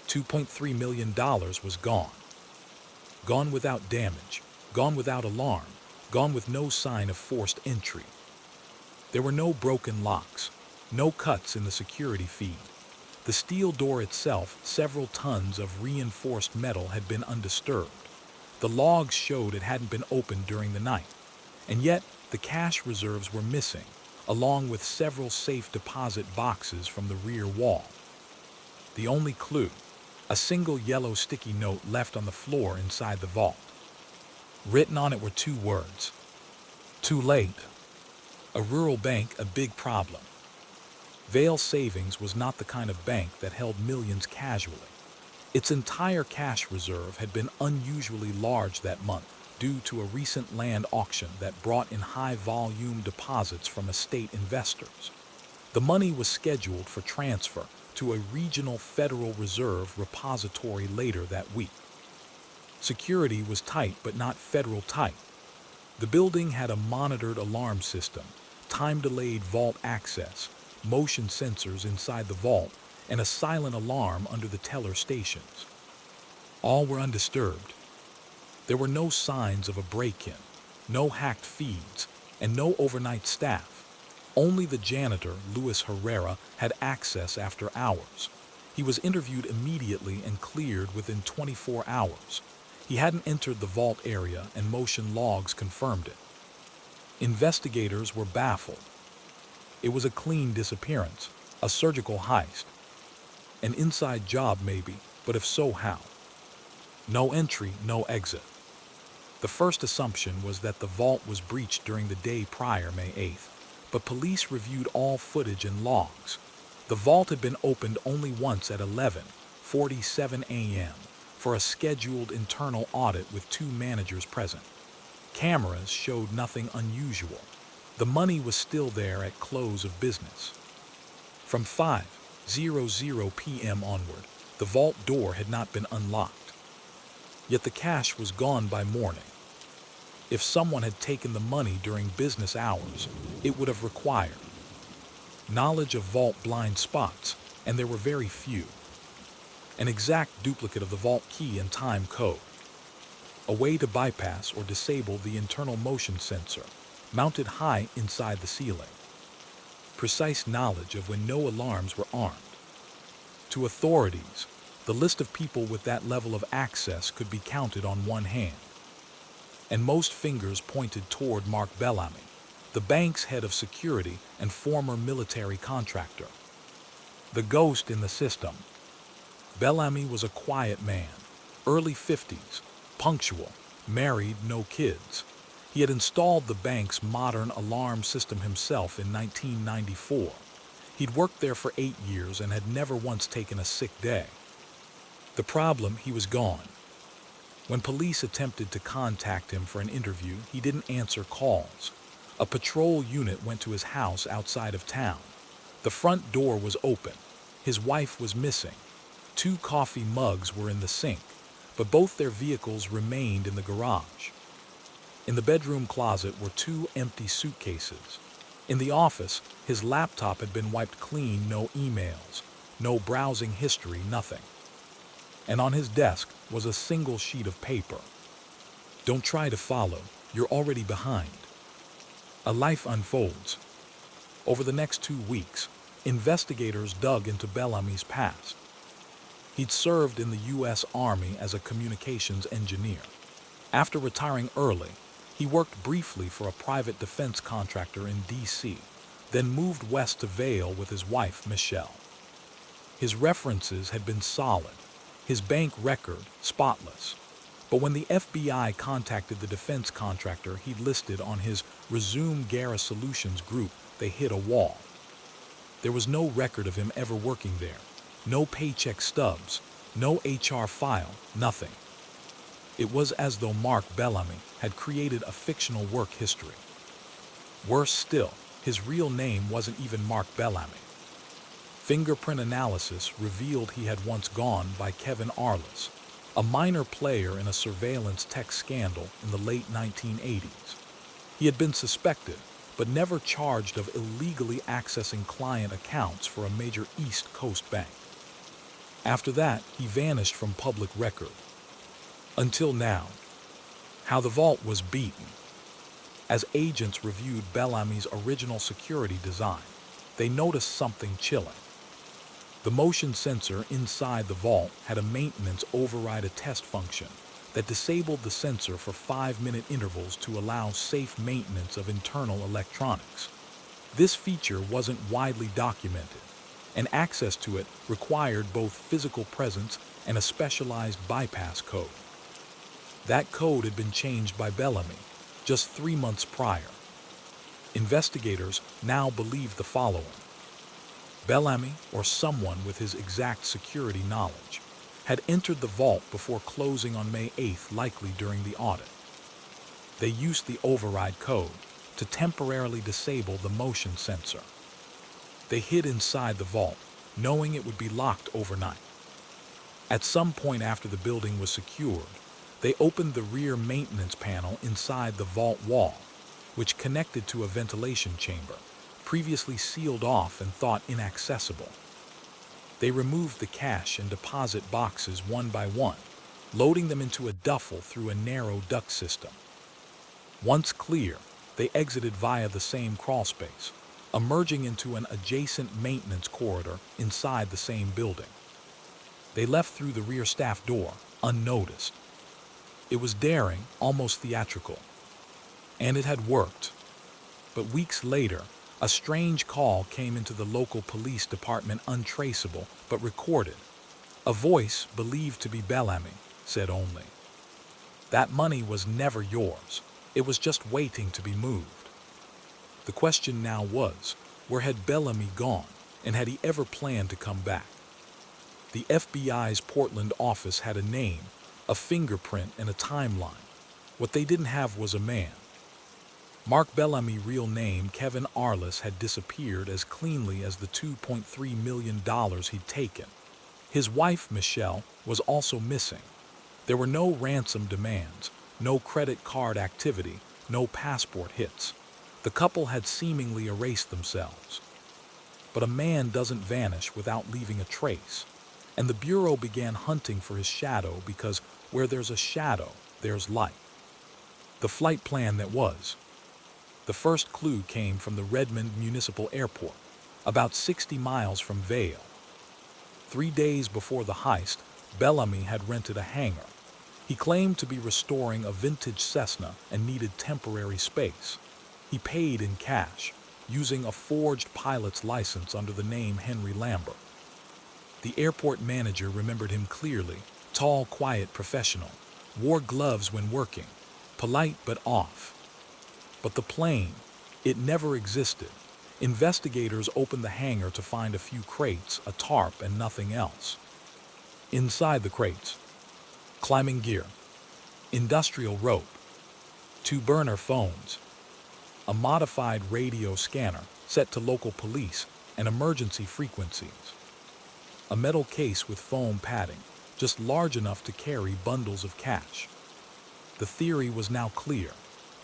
$2.3 million was gone. Gone without damage, gone without alarm, gone with no sign of forced entry. There were no broken locks, no cuts in the security feed. The steel door itself, several tons of reinforced metal, had been undisturbed. The logs showed it hadn't been opened during the night. And yet, the cash reserves were missing, along with several safe deposit boxes from the rear wall. The only clue, a single yellow sticky note left on the floor inside the vault. Written on it were 2 words. Too late. A rural bank, a big problem. Vail Savings was not the kind of bank that held millions casually. Its entire cash reserve had been unusually large that month due to a recent land auction that brought in high-volume deposits from estate investors. The money was scheduled for transfer to a regional Federal Reserve repository later that week. Security was tight, but not federal tight. The building had a monitored alarm system, time-delayed vault access, motion sensors inside the vault, and a silent alarm under the teller stations. All were undisturbed. There were no signs of a break-in, no hacked feeds, and no overnight staff. Only the janitor, Luis Herrera, had access after hours. He was interviewed immediately and cleared within 24 hours. He hadn't entered the vault area, and motion logs confirmed it. Investigators were baffled. It was a clean disappearance, a surgical heist. An inside job maybe, but if so, how? No entry, no exit. The first assumption was that the vault was breached during the day prior, May 8th, but police reviewed all footage and logs. The vault had been opened only once at 11:47 a.m. for a scheduled internal audit with 2 managers present. Cameras showed nothing unusual. The money was still there at close of business. From 5:00 p.m. onward, the vault door had not been unlocked. Yet the cash was gone by morning. If someone had taken the money during business hours, it would have required knowledge of vault blind spots, and there were very few. An exact duplicate of the vault key and time code. A way to bypass or disable the internal motion sensor, mounted high inside the ceiling. Precise knowledge of when no alarms were armed. To authorities, the list of people with that level of access could be counted on one hand. And most fingers pointed toward Mark Bellamy, the bank's head of security and former military contractor. The ghost in the system. Bellamy was a quiet man, early 50s, punctual, married, no kids. He had installed the bank's modern alarm system himself in 1994. He'd worked there for 8 years and had never once taken a sick day. The problem, he was gone. When police attempted to contact him for an interview, he didn't answer calls. A patrol unit went to his house outside of town. The front door was open. His wife was missing. 2 coffee mugs were in the sink, but both their vehicles remained in the garage. In the bedroom closet were 2 empty suitcases. In the office, his laptop had been wiped clean, no emails, no browsing history, nothing. And on his desk was a single sheet of paper. Don't try to follow, you're already behind. A life unfolds. Over the next 2 weeks, investigators dug into Bellamy's past. He'd served in the U.S. Army as a communications engineer. After retiring early, he worked briefly for a private defense contractor in D.C., then moved west to Vail with his wife, Michelle. His references had been solid, his bank record spotless. But when the FBI contacted the defense contractor he'd listed on his Resume Gara Solutions group, they hit a wall. There was no record of him ever working there, no paycheck stubs, no HR file, nothing. It was as though Mark Bellamy had created a fictional work history. Worse still, his real name wasn't even Mark Bellamy. Fingerprint analysis revealed he had once gone by Kevin Arliss, a minor player in a surveillance tech scandal in the late 1980s. He had been suspected, but never charged of illegally accessing client accounts for a major East Coast bank. After that, he vanished from public record. Until now. How the vault was beaten. As agents reviewed Bellamy's original security design, they noticed something chilling. The motion sensor inside the vault had a maintenance override a test function that disabled the sensor for 5-minute intervals to allow safe maintenance of internal electronics. This feature wasn't widely documented, and access to it required both physical presence and a specialized bypass code. That code had been changed by Bellamy just 3 months prior. Investigators now believe the following. Bellamy, or someone with his exact security knowledge, had entered the vault before closing on May 8th, likely during the audit. They used the override code to temporarily disable the motion sensor. They hid inside the vault, knowing it would be locked overnight. At some point after the building was secured, they opened the rear maintenance panel inside the vault wall, which connected to a ventilation chamber, previously sealed off and thought inaccessible. They removed the cash and deposit boxes one by one, loading them into a duffel through a narrow duct system. Once clear, they exited via the same crawlspace, emerging into an adjacent maintenance corridor inside the same building. They left through the rear staff door, unnoticed. It was daring, almost theatrical. And it had worked. But weeks later, a strange call came into the local police department, untraceable but recorded. A voice, believed to be Bellamy, said only, "That money was never yours. It was just waiting to be moved." The question now was, where had Bellamy gone, and had he ever planned to come back? The FBI's Portland office had a name, a fingerprint, and a timeline. What they didn't have was a man. Mark Bellamy's real name, Kevin Arliss, had disappeared as cleanly as the $2.3 million he'd taken. His wife, Michelle, was also missing. There were no ransom demands, no credit card activity, no passport hits. The couple had seemingly erased themselves. But a man doesn't vanish without leaving a trace, and the Bureau began hunting for his shadow, because where there's a shadow, there's light. The flight plan that was. The first clue came from the Redmond Municipal Airport, about 60 miles from Vail. 3 days before the heist, Bellamy had rented a hangar. He claimed to be restoring a vintage Cessna and needed temporary space. He paid in cash, using a forged pilot's license under the name Henry Lambert. The airport manager remembered him clearly: tall, quiet, professional, wore gloves when working, polite but off. But the plane, it never existed. Investigators opened the hangar to find a few crates, a tarp, and nothing else. Inside the crates, climbing gear, industrial rope, 2 burner phones, a modified radio scanner set to local police and emergency frequencies, a metal case with foam padding, just large enough to carry bundles of cash. The theory was now clear.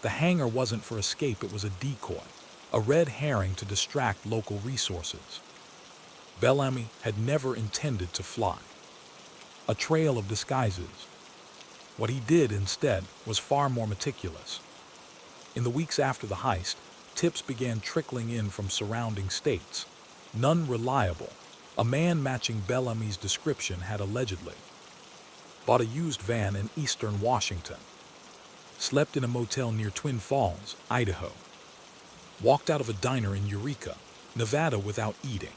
The hangar wasn't for escape, it was a decoy, a red herring to distract local resources. Bellamy had never intended to fly. A trail of disguises. What he did instead was far more meticulous. In the weeks after the heist, tips began trickling in from surrounding states. None reliable. A man matching Bellamy's description had allegedly bought a used van in eastern Washington, slept in a motel near Twin Falls, Idaho, walked out of a diner in Eureka, Nevada without eating.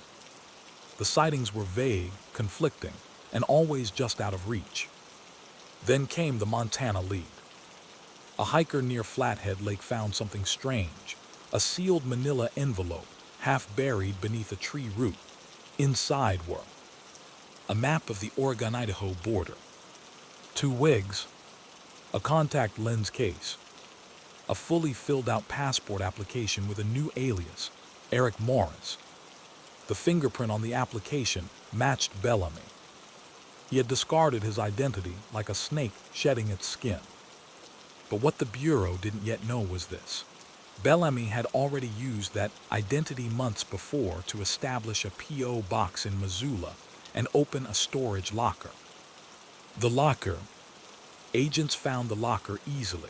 The sightings were vague, conflicting, and always just out of reach. Then came the Montana lead. A hiker near Flathead Lake found something strange: a sealed manila envelope, half buried beneath a tree root. Inside were a map of the Oregon-Idaho border, 2 wigs, a contact lens case, a fully filled-out passport application with a new alias, Eric Morris. The fingerprint on the application matched Bellamy. He had discarded his identity like a snake shedding its skin. But what the Bureau didn't yet know was this: Bellamy had already used that identity months before to establish a P.O. box in Missoula and open a storage locker. The locker. Agents found the locker easily.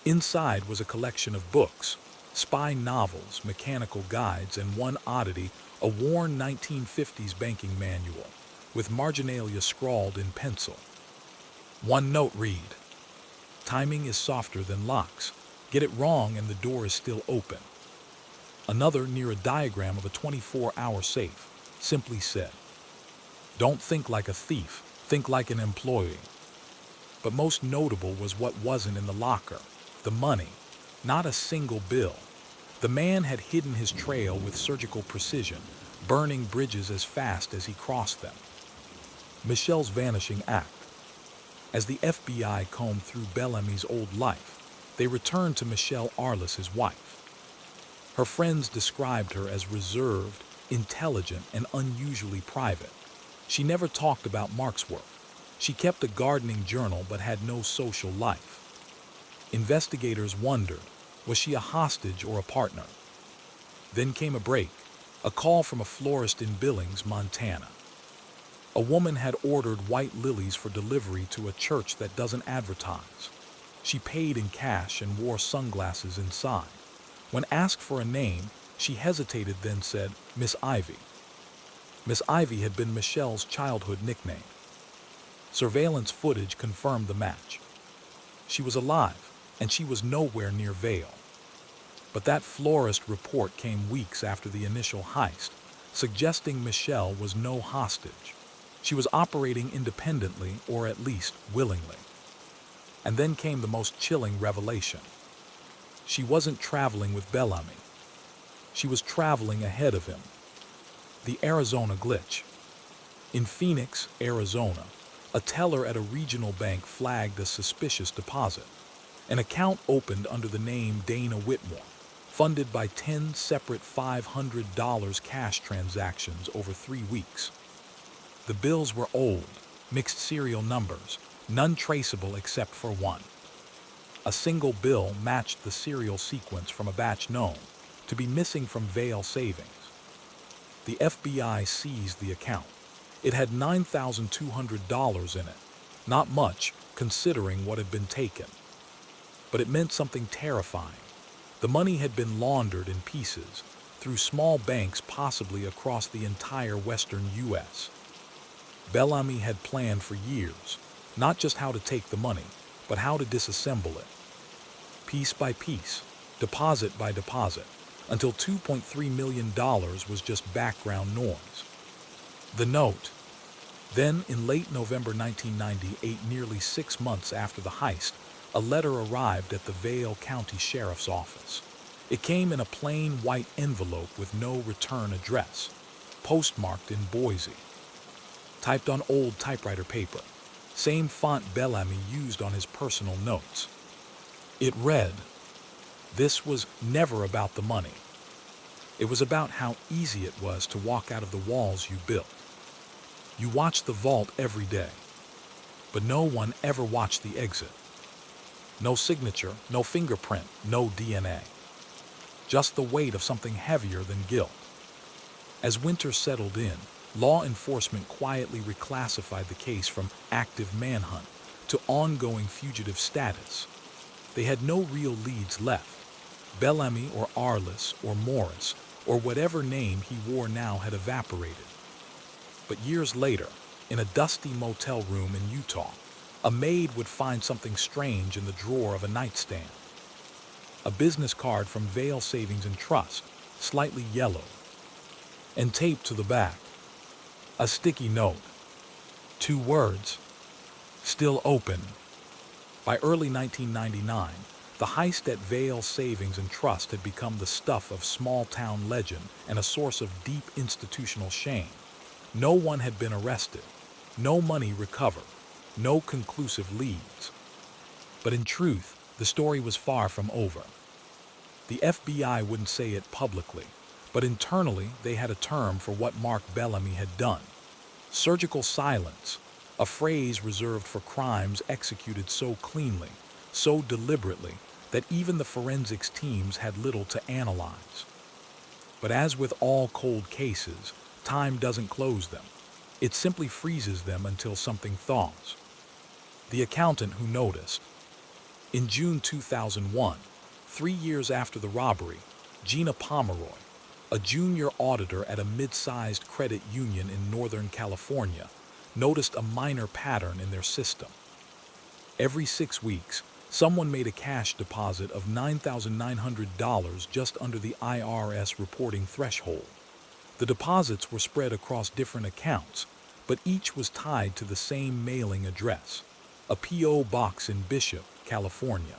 Inside was a collection of books, spy novels, mechanical guides, and one oddity, a worn 1950s banking manual, with marginalia scrawled in pencil. One note read, "Timing is softer than locks. Get it wrong and the door is still open." Another, near a diagram of a 24-hour safe, simply said, "Don't think like a thief, think like an employee." But most notable was what wasn't in the locker: the money. Not a single bill. The man had hidden his trail with surgical precision, burning bridges as fast as he crossed them. Michelle's vanishing act. As the FBI combed through Bellamy's old life, they returned to Michelle Arliss, his wife. Her friends described her as reserved, intelligent, and unusually private. She never talked about Mark's work. She kept a gardening journal but had no social life. Investigators wondered, was she a hostage or a partner? Then came a break, a call from a florist in Billings, Montana. A woman had ordered white lilies for delivery to a church that doesn't advertise. She paid in cash and wore sunglasses inside. When asked for a name, she hesitated, then said, "Miss Ivy." Miss Ivy had been Michelle's childhood nickname. Surveillance footage confirmed the match. She was alive, and she was nowhere near Vail. But that florist report came weeks after the initial heist, suggesting Michelle was no hostage. She was operating independently, or at least willingly. And then came the most chilling revelation. She wasn't traveling with Bellamy. She was traveling ahead of him. The Arizona glitch. In Phoenix, Arizona, a teller at a regional bank flagged a suspicious deposit. An account opened under the name Dana Whitmore, funded by 10 separate $500 cash transactions over 3 weeks. The bills were old, mixed serial numbers, none traceable except for one. A single bill matched the serial sequence from a batch known to be missing from Vail Savings. The FBI seized the account. It had $9,200 in it. Not much, considering what had been taken. But it meant something terrifying. The money had been laundered in pieces, through small banks possibly across the entire western U.S. Bellamy had planned for years, not just how to take the money, but how to disassemble it. Piece by piece, deposit by deposit, until $2.3 million was just background noise. The note. Then, in late November 1998, nearly 6 months after the heist, a letter arrived at the Vail County Sheriff's Office. It came in a plain white envelope with no return address, postmarked in Boise. Typed on old typewriter paper, same font Bellamy used on his personal notes. It read, "This was never about the money. It was about how easy it was to walk out of the walls you built. You watched the vault every day, but no one ever watched the exit. No signature, no fingerprint, no DNA. Just the weight of something heavier than guilt." As winter settled in, law enforcement quietly reclassified the case from active manhunt to ongoing fugitive status. They had no real leads left. Bellamy or Arliss or Morris or whatever name he wore now had evaporated. But years later, in a dusty motel room in Utah, a maid would find something strange in the drawer of a nightstand. A business card from Vail Savings and Trust, slightly yellowed, and taped to the back. A sticky note. 2 words. Still open. By early 1999, the heist at Vail Savings and Trust had become the stuff of small-town legend and a source of deep institutional shame. No one had been arrested, no money recovered, no conclusive leads. But in truth, the story was far from over. The FBI wouldn't say it publicly, but internally they had a term for what Mark Bellamy had done. Surgical silence, a phrase reserved for crimes executed so cleanly, so deliberately, that even the forensics teams had little to analyze. But as with all cold cases, time doesn't close them. It simply freezes them until something thaws. The accountant who noticed. In June 2001, 3 years after the robbery, Gina Pomeroy, a junior auditor at a mid-sized credit union in Northern California, noticed a minor pattern in their system. Every 6 weeks, someone made a cash deposit of $9,900 just under the IRS reporting threshold. The deposits were spread across different accounts, but each was tied to the same mailing address, a P.O. box in Bishop, California.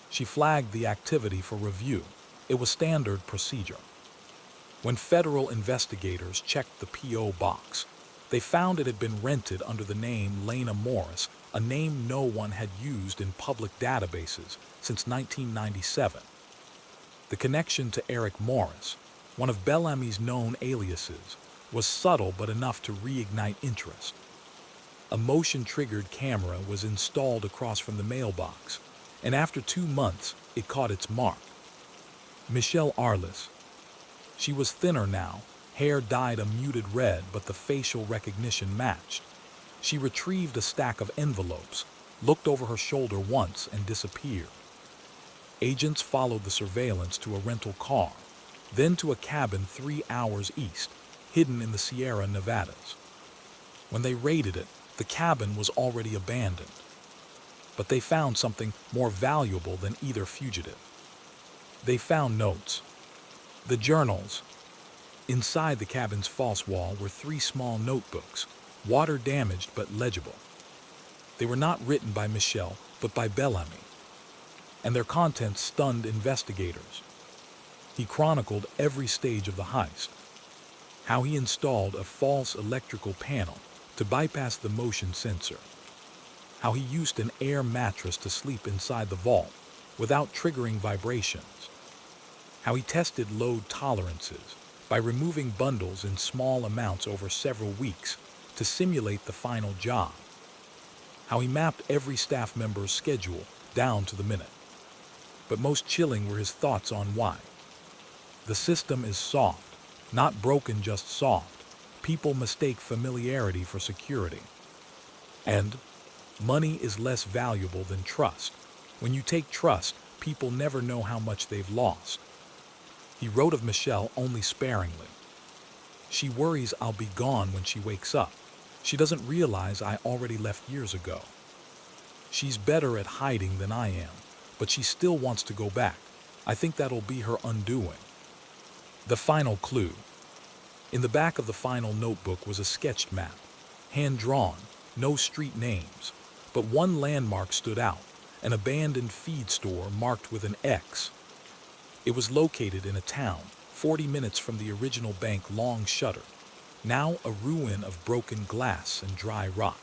She flagged the activity for review. It was standard procedure. When federal investigators checked the P.O. box, they found it had been rented under the name Lena Morris, a name no one had used in public databases since 1997. The connection to Eric Morris, one of Bellamy's known aliases, was subtle but enough to reignite interest. A motion-triggered camera was installed across from the mailbox, and after 2 months, it caught its mark. Michelle Arliss. She was thinner now, hair dyed a muted red, but the facial recognition matched. She retrieved a stack of envelopes, looked over her shoulder once, and disappeared. Agents followed the surveillance to a rental car, then to a cabin 3 hours east, hidden in the Sierra Nevadas. When they raided it, the cabin was already abandoned. But they found something more valuable than either fugitive. They found notes, the journals. Inside the cabin's false wall were 3 small notebooks, water-damaged but legible. They were not written by Michel, but by Bellamy, and their contents stunned investigators. He chronicled every stage of the heist, how he installed a false electrical panel to bypass the motion sensor, how he used an air mattress to sleep inside the vault without triggering vibrations, how he tested load tolerances by removing bundles in small amounts over several weeks to simulate the final job, how he mapped every staff member's schedule down to the minute. But most chilling were his thoughts on why. The system is soft, not broken, just soft. People mistake familiarity for security. And money is less valuable than trust. When you take trust, people never know how much they've lost. He wrote of Michelle only sparingly. She worries I'll be gone when she wakes up. She doesn't realize I already left years ago. She's better at hiding than I am, but she still wants to go back. I think that'll be her undoing. The final clue. In the back of the final notebook was a sketched map, hand-drawn, no street names, but one landmark stood out, an abandoned feed store marked with an X. It was located in a town 40 minutes from the original bank, long shuttered, now a ruin of broken glass and dry rock.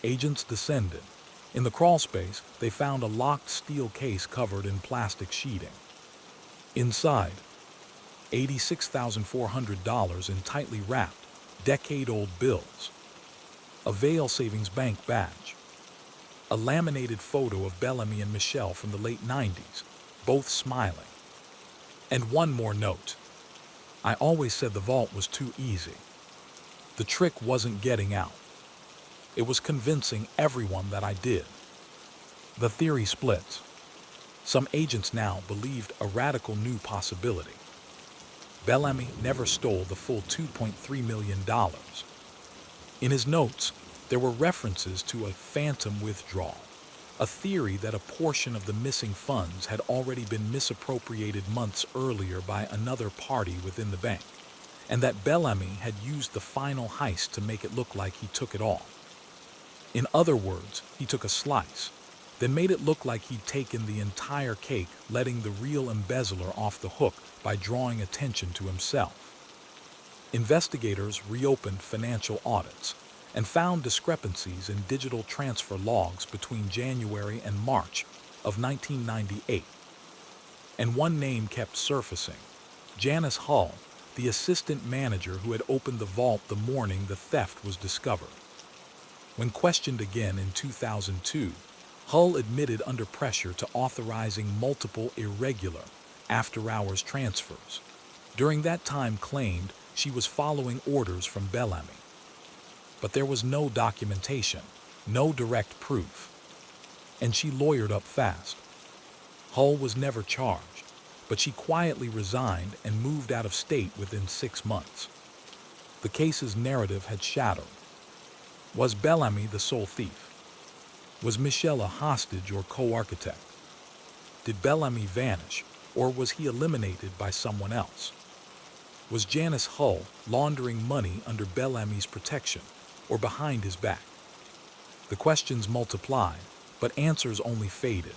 Agents descended. In the crawlspace, they found a locked steel case covered in plastic sheeting. Inside, $86,400 in tightly wrapped, decade-old bills, a Vail Savings Bank badge, a laminated photo of Bellamy and Michelle from the late 90s, both smiling. And one more note. I always said the vault was too easy. The trick wasn't getting out. It was convincing everyone that I did. The theory splits. Some agents now believed a radical new possibility. Bellamy never stole the full $2.3 million. In his notes, there were references to a phantom withdrawal, a theory that a portion of the missing funds had already been misappropriated months earlier by another party within the bank, and that Bellamy had used the final heist to make it look like he took it all. In other words, he took a slice, then made it look like he'd taken the entire cake, letting the real embezzler off the hook by drawing attention to himself. Investigators reopened financial audits and found discrepancies in digital transfer logs between January and March of 1998. And one name kept surfacing: Janice Hull, the assistant manager who had opened the vault the morning the theft was discovered. When questioned again in 2002, Hull admitted under pressure to authorizing multiple irregular after-hours transfers. During that time claimed she was following orders from Bellamy. But there was no documentation, no direct proof. And she lawyered up fast. Hull was never charged, but she quietly resigned and moved out of state within 6 months. The case's narrative had shattered. Was Bellamy the sole thief? Was Michelle a hostage or co-architect? Did Bellamy vanish, or was he eliminated by someone else? Was Janice Hull laundering money under Bellamy's protection, or behind his back? The questions multiplied, but answers only faded.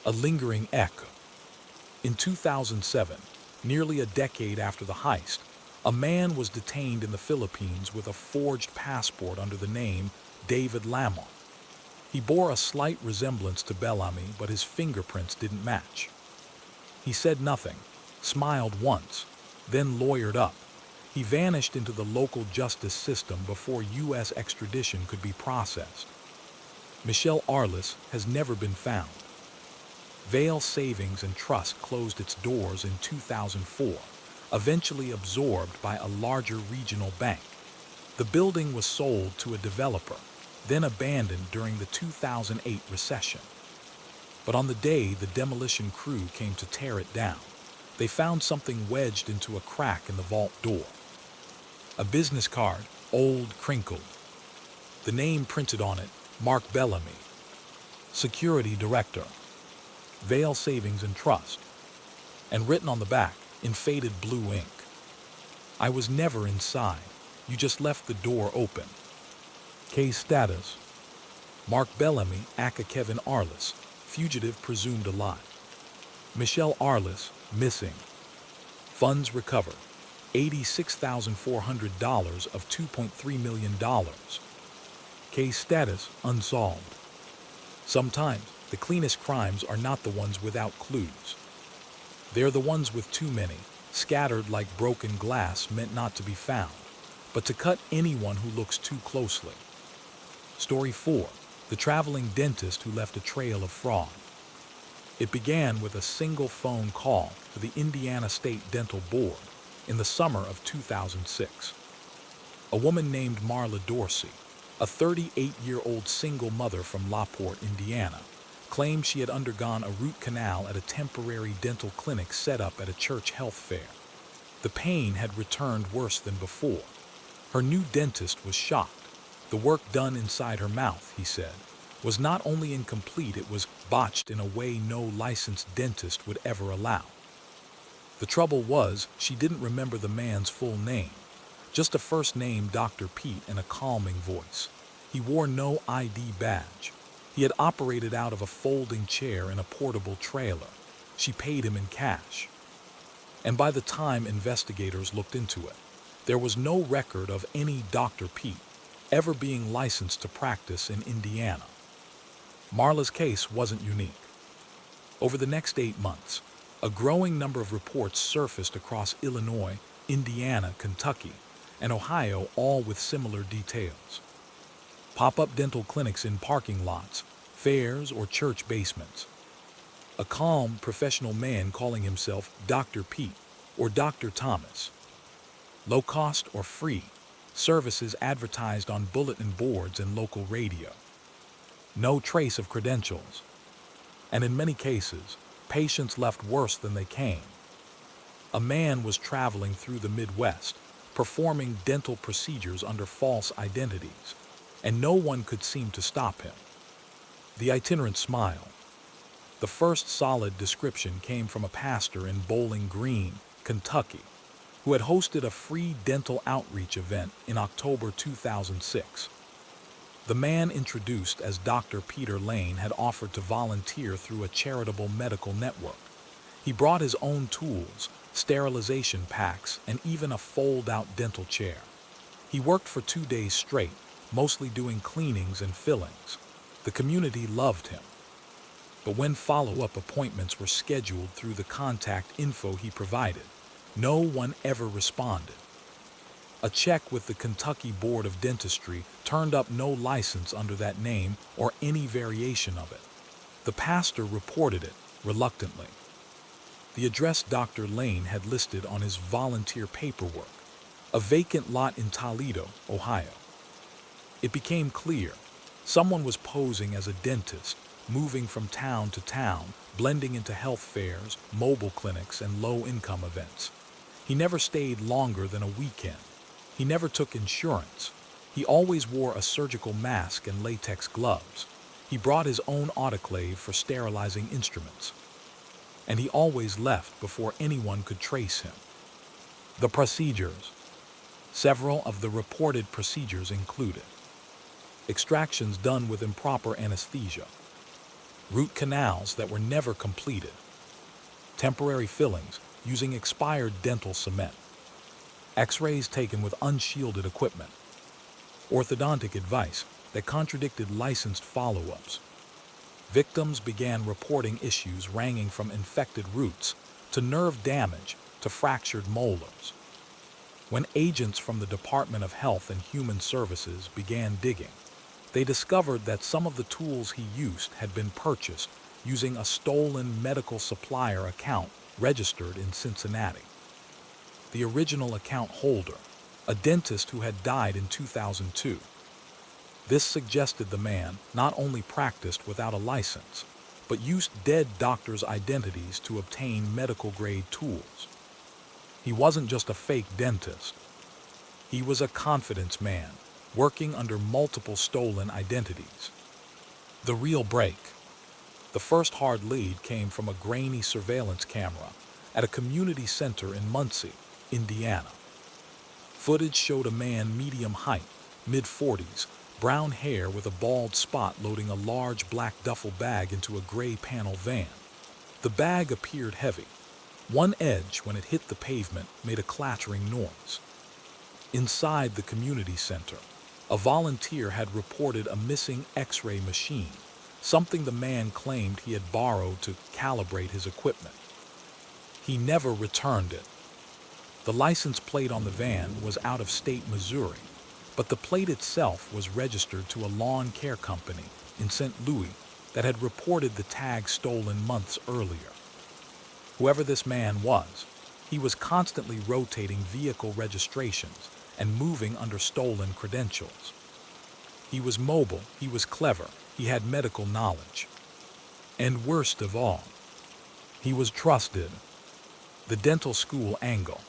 A lingering echo. In 2007, nearly a decade after the heist, a man was detained in the Philippines with a forged passport under the name David Lamont. He bore a slight resemblance to Bellamy, but his fingerprints didn't match. He said nothing, smiled once, then lawyered up. He vanished into the local justice system before U.S. extradition could be processed. Michelle Arliss has never been found. Vail Savings and Trust closed its doors in 2004, eventually absorbed by a larger regional bank. The building was sold to a developer, then abandoned during the 2008 recession. But on the day the demolition crew came to tear it down, they found something wedged into a crack in the vault door. A business card, old, crinkled. The name printed on it, Mark Bellamy, Security Director, Vail Savings and Trust. and written on the back in faded blue ink, "I was never inside. You just left the door open." Case status: Mark Bellamy, aka Kevin Arliss, fugitive presumed alive. Michelle Arliss, missing. Funds recovered: $86,400 of $2.3 million. Case status: unsolved. Sometimes, the cleanest crimes are not the ones without clues. They're the ones with too many, scattered like broken glass meant not to be found, but to cut anyone who looks too closely. Story 4. The traveling dentist who left a trail of fraud. It began with a single phone call to the Indiana State Dental Board in the summer of 2006. A woman named Marla Dorsey, a 38-year-old single mother from LaPorte, Indiana, claimed she had undergone a root canal at a temporary dental clinic set up at a church health fair. The pain had returned worse than before. Her new dentist was shocked. The work done inside her mouth, he said, was not only incomplete, it was botched in a way no licensed dentist would ever allow. The trouble was, she didn't remember the man's full name, just a first name, Dr. Pete, and a calming voice. He wore no ID badge. He had operated out of a folding chair in a portable trailer. She paid him in cash. And by the time investigators looked into it, there was no record of any Dr. Pete ever being licensed to practice in Indiana. Marla's case wasn't unique. Over the next 8 months, a growing number of reports surfaced across Illinois, Indiana, Kentucky, and Ohio, all with similar details. Pop-up dental clinics in parking lots, fairs, or church basements. A calm, professional man calling himself Dr. Pete or Dr. Thomas. Low cost or free services advertised on bulletin boards and local radio. No trace of credentials. And in many cases, patients left worse than they came. A man was traveling through the Midwest, performing dental procedures under false identities, and no one could seem to stop him. The itinerant smile. The first solid description came from a pastor in Bowling Green, Kentucky, who had hosted a free dental outreach event in October 2006. The man, introduced as Dr. Peter Lane, had offered to volunteer through a charitable medical network. He brought his own tools, sterilization packs, and even a fold-out dental chair. He worked for 2 days straight, mostly doing cleanings and fillings. The community loved him. But when follow-up appointments were scheduled through the contact info he provided, no one ever responded. A check with the Kentucky Board of Dentistry turned up no license under that name or any variation of it. The pastor reported it, reluctantly. The address Dr. Lane had listed on his volunteer paperwork, a vacant lot in Toledo, Ohio. It became clear someone was posing as a dentist, moving from town to town, blending into health fairs, mobile clinics, and low-income events. He never stayed longer than a weekend. He never took insurance. He always wore a surgical mask and latex gloves. He brought his own autoclave for sterilizing instruments. And he always left before anyone could trace him. The procedures. Several of the reported procedures included extractions done with improper anesthesia, root canals that were never completed, temporary fillings using expired dental cement, X-rays taken with unshielded equipment, orthodontic advice that contradicted licensed follow-ups. Victims began reporting issues ranging from infected roots to nerve damage to fractured molars. When agents from the Department of Health and Human Services began digging, they discovered that some of the tools he used had been purchased using a stolen medical supplier account registered in Cincinnati. The original account holder, a dentist who had died in 2002. This suggested the man not only practiced without a license, but used dead doctors' identities to obtain medical-grade tools. He wasn't just a fake dentist. He was a confidence man, working under multiple stolen identities. The real break. The first hard lead came from a grainy surveillance camera at a community center in Muncie, Indiana. Footage showed a man medium height, mid-40s, brown hair with a bald spot loading a large black duffel bag into a gray panel van. The bag appeared heavy. One edge, when it hit the pavement, made a clattering noise. Inside the community center, a volunteer had reported a missing X-ray machine, something the man claimed he had borrowed to calibrate his equipment. He never returned it. The license plate on the van was out of state Missouri, but the plate itself was registered to a lawn care company in St. Louis that had reported the tag stolen months earlier. Whoever this man was, he was constantly rotating vehicle registrations and moving under stolen credentials. He was mobile, he was clever, he had medical knowledge. And worst of all, he was trusted. The dental school angle.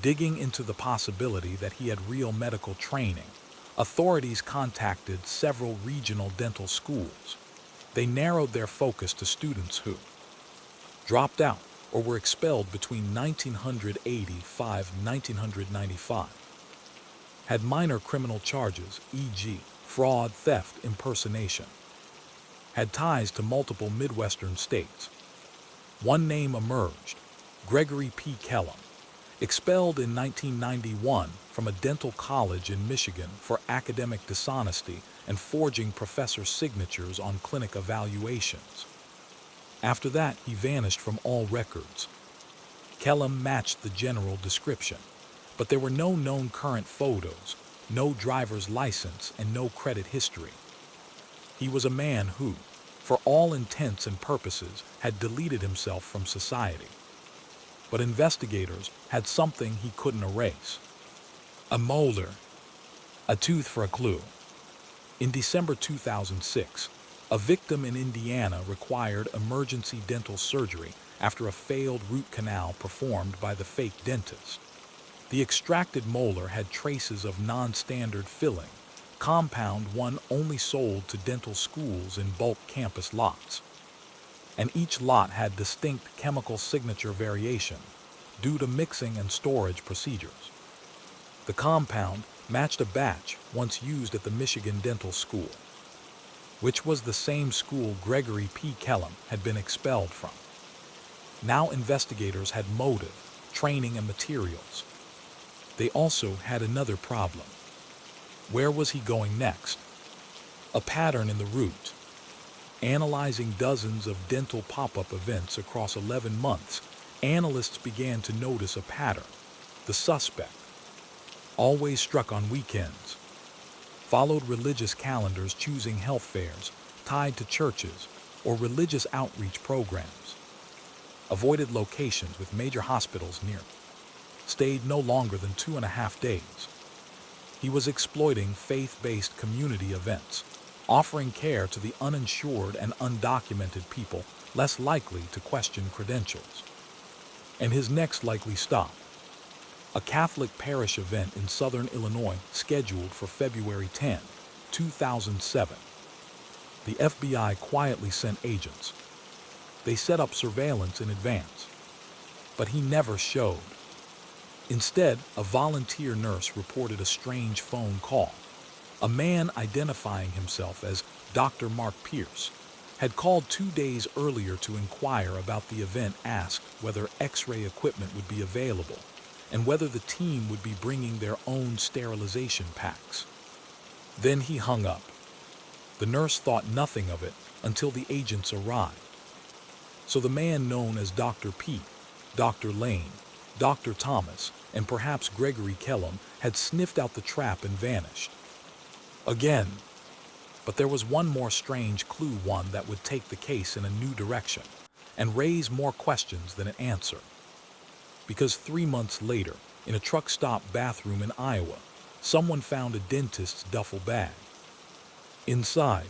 Digging into the possibility that he had real medical training, authorities contacted several regional dental schools. They narrowed their focus to students who dropped out or were expelled between 1985 and 1995, had minor criminal charges, e.g., fraud, theft, impersonation, had ties to multiple Midwestern states. One name emerged: Gregory P. Kellum, expelled in 1991 from a dental college in Michigan for academic dishonesty and forging professor signatures on clinic evaluations. After that, he vanished from all records. Kellum matched the general description, but there were no known current photos, no driver's license, and no credit history. He was a man who, for all intents and purposes, had deleted himself from society. But investigators had something he couldn't erase: a molar, a tooth for a clue. In December 2006, a victim in Indiana required emergency dental surgery after a failed root canal performed by the fake dentist. The extracted molar had traces of non-standard filling, compound one only sold to dental schools in bulk campus lots. And each lot had distinct chemical signature variation due to mixing and storage procedures. The compound matched a batch once used at the Michigan Dental School, which was the same school Gregory P. Kellum had been expelled from. Now investigators had motive, training, and materials. They also had another problem. Where was he going next? A pattern in the route. Analyzing dozens of dental pop-up events across 11 months, analysts began to notice a pattern. The suspect always struck on weekends, followed religious calendars, choosing health fairs tied to churches or religious outreach programs, avoided locations with major hospitals near, stayed no longer than 2.5 days. He was exploiting faith-based community events, offering care to the uninsured and undocumented people less likely to question credentials. And his next likely stop: a Catholic parish event in southern Illinois scheduled for February 10, 2007. The FBI quietly sent agents. They set up surveillance in advance, but he never showed. Instead, a volunteer nurse reported a strange phone call. A man identifying himself as Dr. Mark Pierce had called 2 days earlier to inquire about the event, asked whether X-ray equipment would be available and whether the team would be bringing their own sterilization packs. Then he hung up. The nurse thought nothing of it until the agents arrived. So the man known as Dr. Pete, Dr. Lane, Dr. Thomas, and perhaps Gregory Kellum had sniffed out the trap and vanished. Again. But there was one more strange clue, one that would take the case in a new direction and raise more questions than it answered. Because 3 months later, in a truck stop bathroom in Iowa, someone found a dentist's duffel bag. Inside,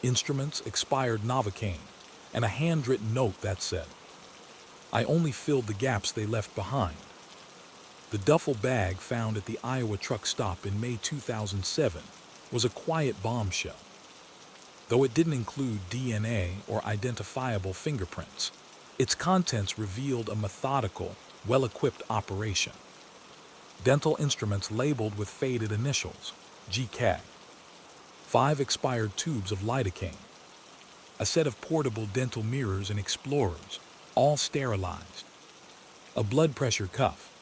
instruments, expired Novocaine, and a handwritten note that said, "I only filled the gaps they left behind." The duffel bag found at the Iowa truck stop in May 2007 was a quiet bombshell. Though it didn't include DNA or identifiable fingerprints, Its contents revealed a methodical, well-equipped operation. Dental instruments labeled with faded initials, GK. 5 expired tubes of lidocaine. A set of portable dental mirrors and explorers, all sterilized. A blood pressure cuff.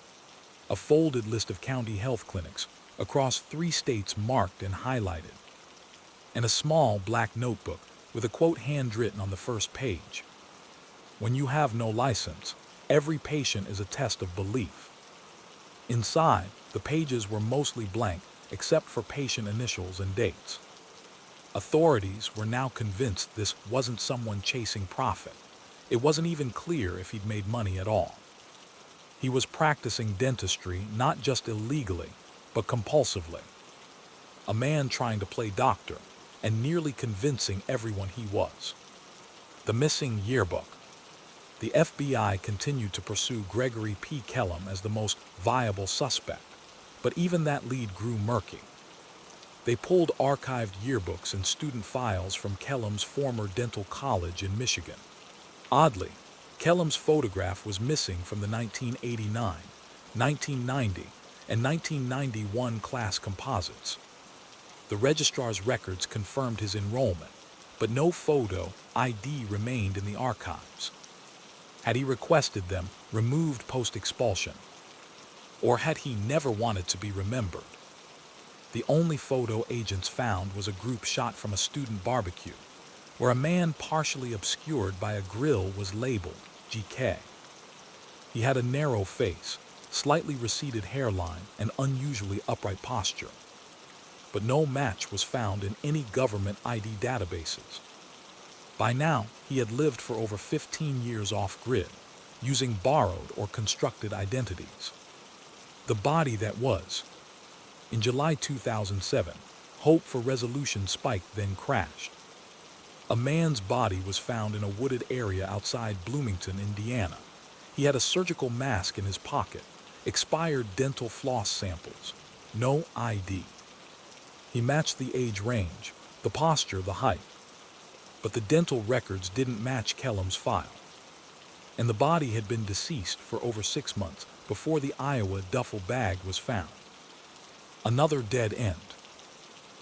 A folded list of county health clinics across 3 states marked and highlighted. And a small black notebook with a quote handwritten on the first page. When you have no license, every patient is a test of belief. Inside, the pages were mostly blank except for patient initials and dates. Authorities were now convinced this wasn't someone chasing profit. It wasn't even clear if he'd made money at all. He was practicing dentistry not just illegally, but compulsively. A man trying to play doctor and nearly convincing everyone he was. The missing yearbook. The FBI continued to pursue Gregory P. Kellum as the most viable suspect, but even that lead grew murky. They pulled archived yearbooks and student files from Kellum's former dental college in Michigan. Oddly, Kellum's photograph was missing from the 1989, 1990, and 1991 class composites. The registrar's records confirmed his enrollment, but no photo ID remained in the archives. Had he requested them removed post-expulsion? Or had he never wanted to be remembered? The only photo agents found was a group shot from a student barbecue, where a man partially obscured by a grill was labeled GK. He had a narrow face, slightly receded hairline, and unusually upright posture. But no match was found in any government ID databases. By now, he had lived for over 15 years off-grid, using borrowed or constructed identities. The body that was. In July 2007, hope for resolution spiked, then crashed. A man's body was found in a wooded area outside Bloomington, Indiana. He had a surgical mask in his pocket, expired dental floss samples, no ID. He matched the age range, the posture, the height. But the dental records didn't match Kellum's file. And the body had been deceased for over 6 months before the Iowa duffel bag was found. Another dead end.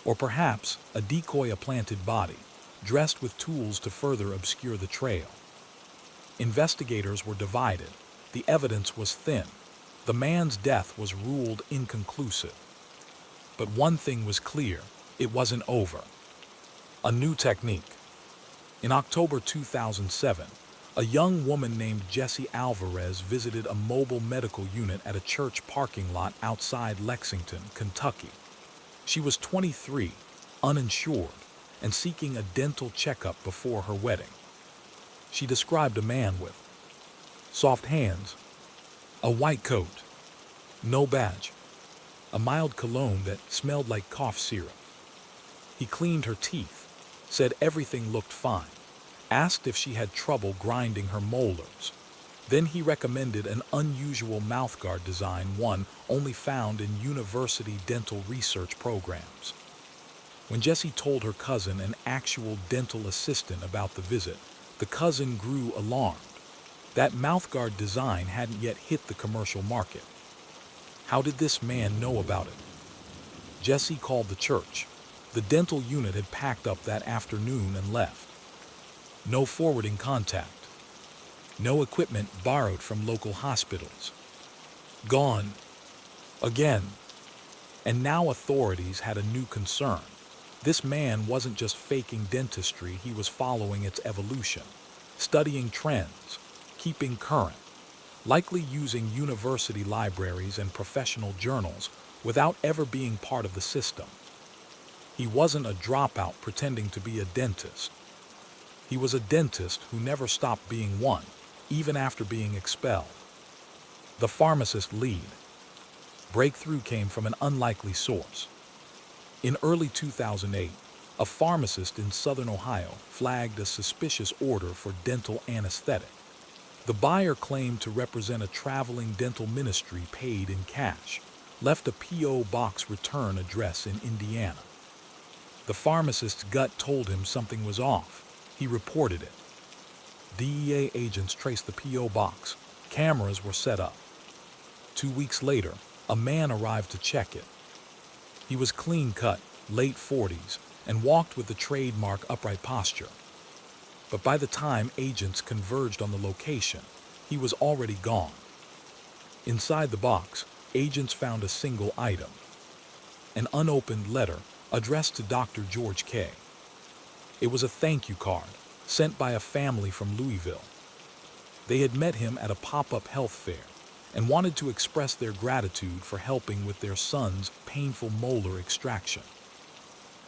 Or perhaps a decoy-planted body, dressed with tools to further obscure the trail. Investigators were divided. The evidence was thin. The man's death was ruled inconclusive. But one thing was clear, it wasn't over. A new technique. In October 2007, a young woman named Jessie Alvarez visited a mobile medical unit at a church parking lot outside Lexington, Kentucky. She was 23, uninsured, and seeking a dental checkup before her wedding. She described a man with soft hands, a white coat, no badge, a mild cologne that smelled like cough syrup. He cleaned her teeth, said everything looked fine, asked if she had trouble grinding her molars. Then he recommended an unusual mouthguard design, one only found in university dental research programs. When Jessie told her cousin, an actual dental assistant, about the visit, the cousin grew alarmed. That mouthguard design hadn't yet hit the commercial market. How did this man know about it? Jessie called the church. The dental unit had packed up that afternoon and left. No forwarding contact. No equipment borrowed from local hospitals. Gone. Again. And now authorities had a new concern. This man wasn't just faking dentistry, he was following its evolution, studying trends, keeping current, likely using university libraries and professional journals without ever being part of the system. He wasn't a dropout pretending to be a dentist. He was a dentist who never stopped being one, even after being expelled. The pharmacist lead. Breakthrough came from an unlikely source. In early 2008, a pharmacist in southern Ohio flagged a suspicious order for dental anesthetic. The buyer claimed to represent a traveling dental ministry, paid in cash, left a P.O. box return address in Indiana. The pharmacist's gut told him something was off. He reported it. DEA agents traced the P.O. box. Cameras were set up. 2 weeks later, a man arrived to check it. He was clean-cut, late 40s, and walked with the trademark upright posture. But by the time agents converged on the location, he was already gone. Inside the box, agents found a single item: an unopened letter addressed to Dr. George K. It was a thank you card sent by a family from Louisville. They had met him at a pop-up health fair and wanted to express their gratitude for helping with their son's painful molar extraction.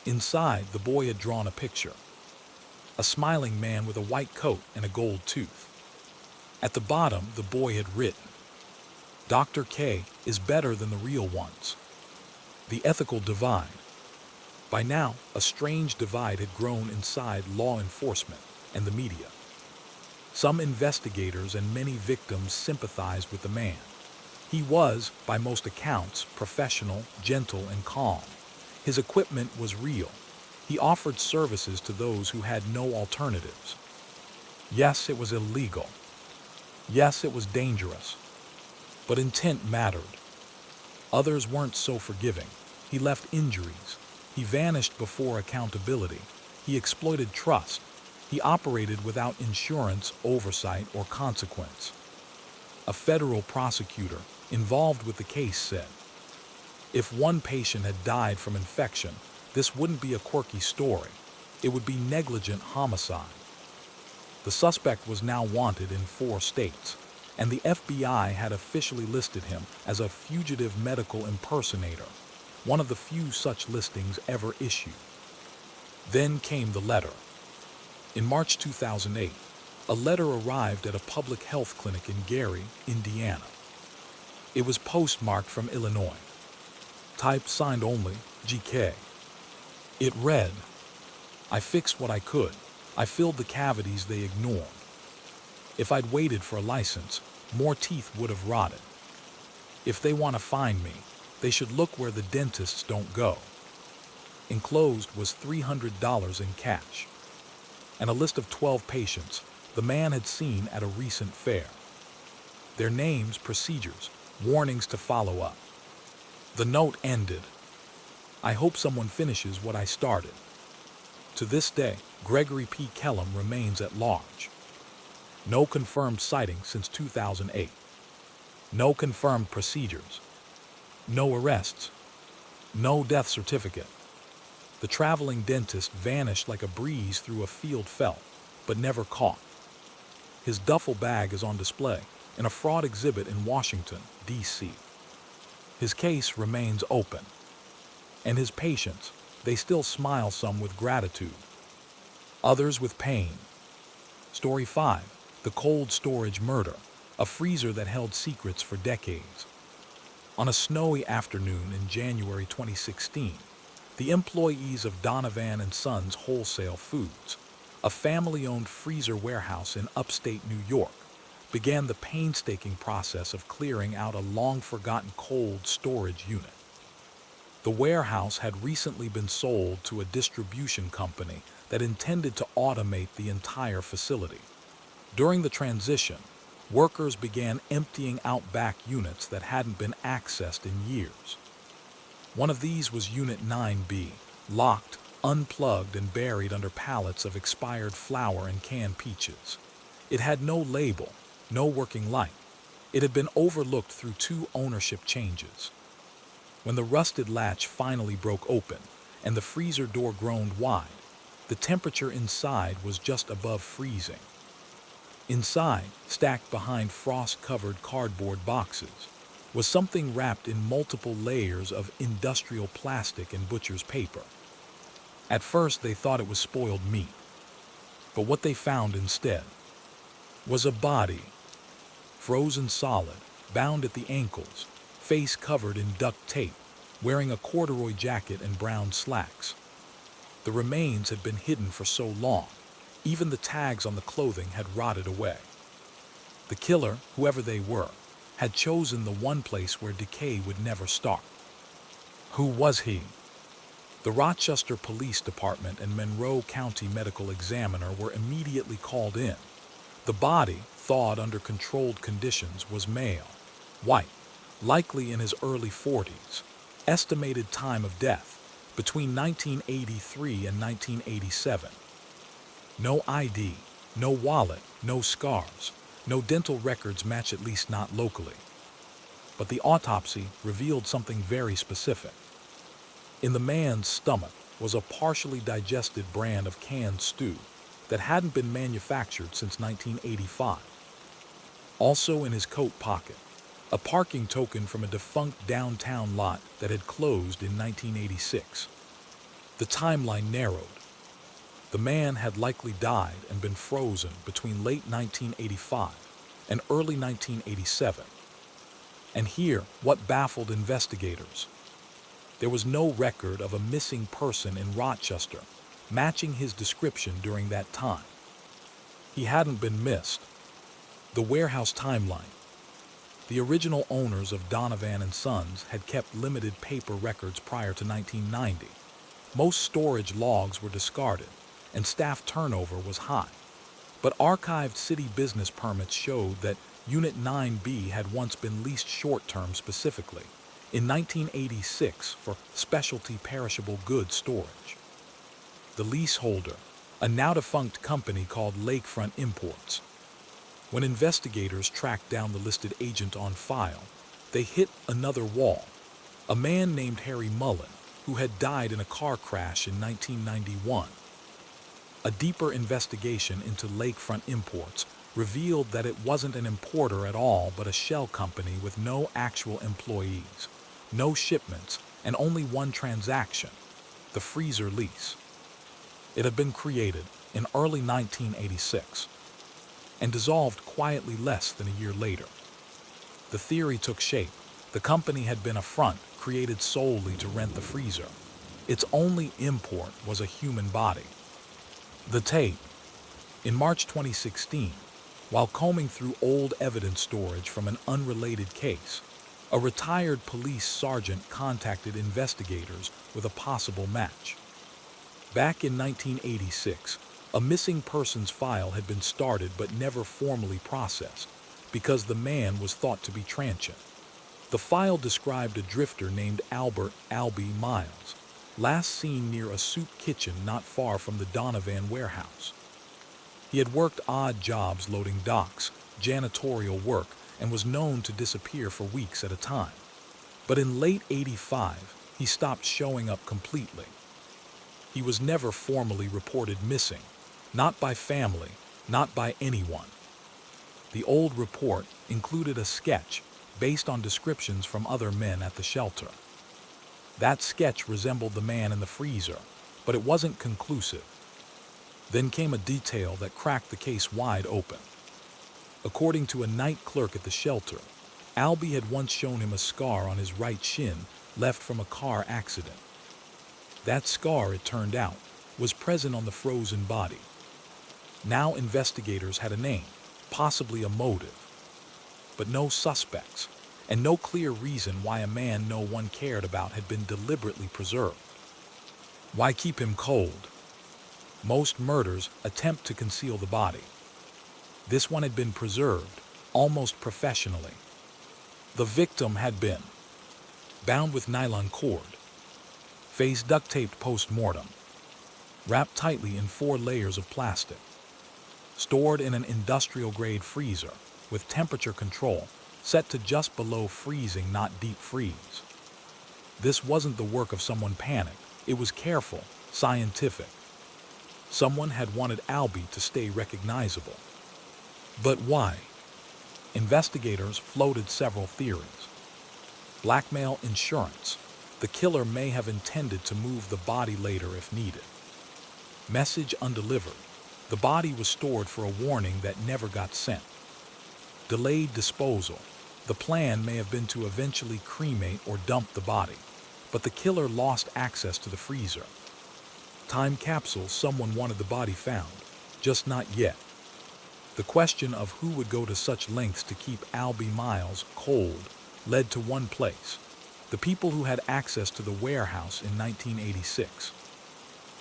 Inside, the boy had drawn a picture: a smiling man with a white coat and a gold tooth. At the bottom, the boy had written, "Dr. K is better than the real ones." The ethical divide. By now, a strange divide had grown inside law enforcement and the media. Some investigators and many victims sympathized with the man. He was, by most accounts, professional, gentle, and calm. His equipment was real. He offered services to those who had no alternatives. Yes, it was illegal. Yes, it was dangerous. But intent mattered. Others weren't so forgiving. He left injuries. He vanished before accountability. He exploited trust. He operated without insurance, oversight, or consequence. A federal prosecutor involved with the case said, "If one patient had died from infection, this wouldn't be a quirky story. It would be negligent homicide." The suspect was now wanted in 4 states, and the FBI had officially listed him as a fugitive medical impersonator, one of the few such listings ever issued. Then came the letter. In March 2008, a letter arrived at a public health clinic in Gary, Indiana. It was postmarked from Illinois. Type signed only, GK. It read, "I fixed what I could. I filled the cavities they ignored. If I'd waited for a license, more teeth would have rotted. If they want to find me, they should look where the dentists don't go." Enclosed was $300 in cash and a list of 12 patients the man had seen at a recent fair. Their names, procedures, warnings to follow up. The note ended, "I hope someone finishes what I started." To this day, Gregory P. Kellum remains at large. No confirmed sightings since 2008. No confirmed procedures. No arrests. No death certificate. The traveling dentist vanished like a breeze through a field felt, but never caught. His duffel bag is on display in a fraud exhibit in Washington, D.C. His case remains open. And his patients, they still smile, some with gratitude, others with pain. Story 5, the cold storage murder, a freezer that held secrets for decades. On a snowy afternoon in January 2016, the employees of Donovan and Sons Wholesale Foods, a family-owned freezer warehouse in upstate New York, began the painstaking process of clearing out a long-forgotten cold storage unit. The warehouse had recently been sold to a distribution company that intended to automate the entire facility. During the transition, workers began emptying out back units that hadn't been accessed in years. One of these was Unit 9B, locked, unplugged, and buried under pallets of expired flour and canned peaches. It had no label, no working light. It had been overlooked through 2 ownership changes. When the rusted latch finally broke open and the freezer door groaned wide, the temperature inside was just above freezing. Inside, stacked behind frost-covered cardboard boxes, was something wrapped in multiple layers of industrial plastic and butcher's paper. At first, they thought it was spoiled meat. But what they found instead was a body, frozen solid, bound at the ankles, face covered in duct tape, wearing a corduroy jacket and brown slacks. The remains had been hidden for so long, even the tags on the clothing had rotted away. The killer, whoever they were, had chosen the one place where decay would never start. Who was he? The Rochester Police Department and Monroe County Medical Examiner were immediately called in, The body, thawed under controlled conditions, was male, white, likely in his early 40s. Estimated time of death, between 1983 and 1987. No ID, no wallet, no scars, no dental records match, at least not locally. But the autopsy revealed something very specific. In the man's stomach was a partially digested brand of canned stew that hadn't been manufactured since 1985. Also in his coat pocket, a parking token from a defunct downtown lot that had closed in 1986. The timeline narrowed. The man had likely died and been frozen between late 1985 and early 1987. And here, what baffled investigators. There was no record of a missing person in Rochester matching his description during that time. He hadn't been missed. The warehouse timeline. The original owners of Donovan and Sons had kept limited paper records prior to 1990. Most storage logs were discarded, and staff turnover was high. But archived city business permits showed that Unit 9B had once been leased short-term, specifically in 1986 for specialty perishable goods storage. The leaseholder, a now-defunct company called Lakefront Imports. When investigators tracked down the listed agent on file, they hit another wall. A man named Harry Mullen, who had died in a car crash in 1991. A deeper investigation into Lakefront Imports revealed that it wasn't an importer at all, but a shell company with no actual employees, no shipments, and only one transaction, the freezer lease. It had been created in early 1986 and dissolved quietly less than a year later. The theory took shape. The company had been a front created solely to rent the freezer. Its only import was a human body. The tape. In March 2016, while combing through old evidence storage from an unrelated case, a retired police sergeant contacted investigators with a possible match. Back in 1986, a missing persons file had been started but never formally processed because the man was thought to be transient. The file described a drifter named Albert "Albie" Miles, last seen near a soup kitchen not far from the Donovan warehouse. He had worked odd jobs loading docks, janitorial work, and was known to disappear for weeks at a time. But in late '85, he stopped showing up completely. He was never formally reported missing, not by family, not by anyone. The old report included a sketch based on descriptions from other men at the shelter. That sketch resembled the man in the freezer, but it wasn't conclusive. Then came a detail that cracked the case wide open. According to a night clerk at the shelter, Albie had once shown him a scar on his right shin left from a car accident. That scar, it turned out, was present on the frozen body. Now investigators had a name, possibly a motive, but no suspects, and no clear reason why a man no one cared about had been deliberately preserved. Why keep him cold? Most murders attempt to conceal the body. This one had been preserved, almost professionally. The victim had been bound with nylon cord, face duct-taped post-mortem, wrapped tightly in 4 layers of plastic, stored in an industrial-grade freezer with temperature control set to just below freezing, not deep freeze. This wasn't the work of someone panicked. It was careful, scientific. Someone had wanted Albie to stay recognizable. But why? Investigators floated several theories. Blackmail, insurance. The killer may have intended to move the body later if needed. Message undelivered. The body was stored for a warning that never got sent. Delayed disposal. The plan may have been to eventually cremate or dump the body, but the killer lost access to the freezer. Time capsule. Someone wanted the body found, just not yet. The question of who would go to such lengths to keep Albie Miles cold led to one place: the people who had access to the warehouse in 1986.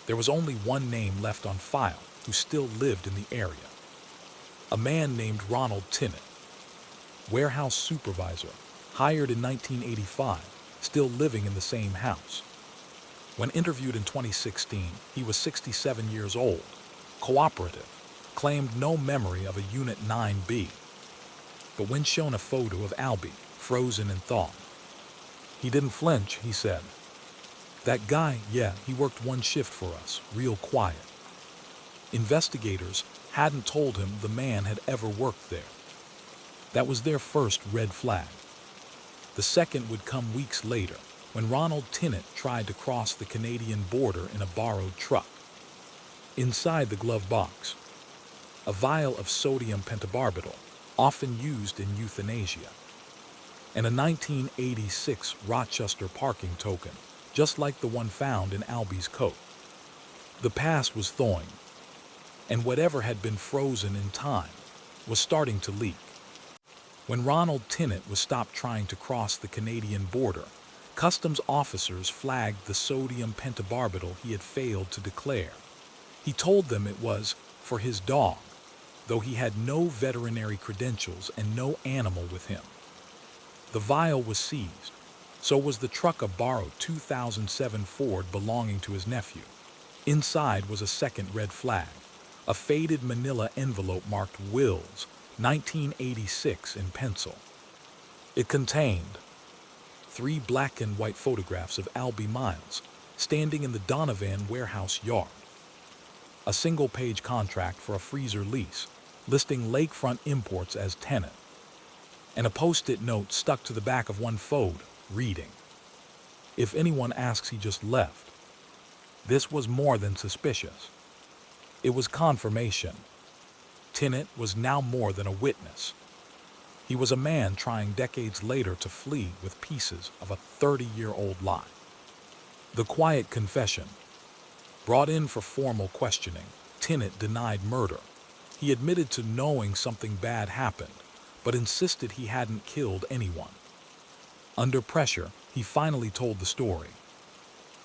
There was only one name left on file who still lived in the area. a man named Ronald Tinnett, warehouse supervisor, hired in 1985, still living in the same house. When interviewed in 2016, he was 67 years old, cooperative, claimed no memory of a Unit 9B. But when shown a photo of Albie, frozen in thought, he didn't flinch, he said. That guy, yeah, he worked one shift for us, real quiet. Investigators hadn't told him the man had ever worked there. That was their first red flag. The second would come weeks later, when Ronald Tinnett tried to cross the Canadian border in a borrowed truck. Inside the glove box, a vial of sodium pentobarbital, often used in euthanasia, and a 1986 Rochester parking token, just like the one found in Albie's coat. The past was thawing, and whatever had been frozen in time was starting to leak. When Ronald Tinnett was stopped trying to cross the Canadian border, customs officers flagged the sodium pentobarbital he had failed to declare. He told them it was for his dog, though he had no veterinary credentials and no animal with him. The vial was seized. So was the truck a borrowed 2007 Ford belonging to his nephew. Inside was a second red flag, a faded manila envelope marked Wills, 1986 in pencil. It contained 3 black and white photographs of Albie Miles standing in the Donovan warehouse yard, a single-page contract for a freezer lease listing Lakefront Imports as tenant, and a post-it note stuck to the back of one photo reading, "If anyone asks, he just left." This was more than suspicious. It was confirmation. Tinnett was now more than a witness. He was a man trying decades later to flee with pieces of a 30-year-old lie. The quiet confession. Brought in for formal questioning, Tinnett denied murder. He admitted to knowing something bad happened, but insisted he hadn't killed anyone. Under pressure, he finally told the story.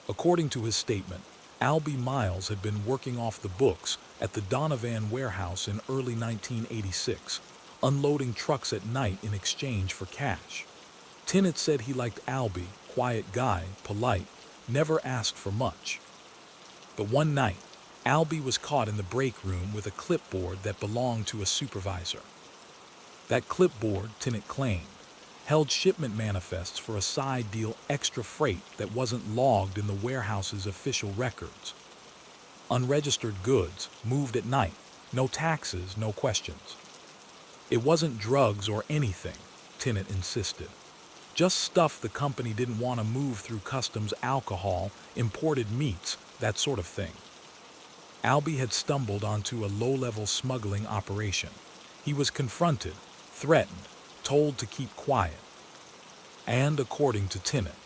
According to his statement, Albie Miles had been working off the books at the Donovan warehouse in early 1986, unloading trucks at night in exchange for cash. Tinnett said he liked Albie, quiet guy, polite, never asked for much. But one night, Albie was caught in the break room with a clipboard that belonged to a supervisor. That clipboard, Tinnett claimed, held shipment manifests for a side deal extra freight that wasn't logged in the warehouse's official records. Unregistered goods, moved at night, no taxes, no questions. It wasn't drugs or anything, Tinnett insisted. Just stuff the company didn't want to move through customs, alcohol, imported meats, that sort of thing. Albie had stumbled onto a low-level smuggling operation. He was confronted, threatened, told to keep quiet. And according to Tinnett,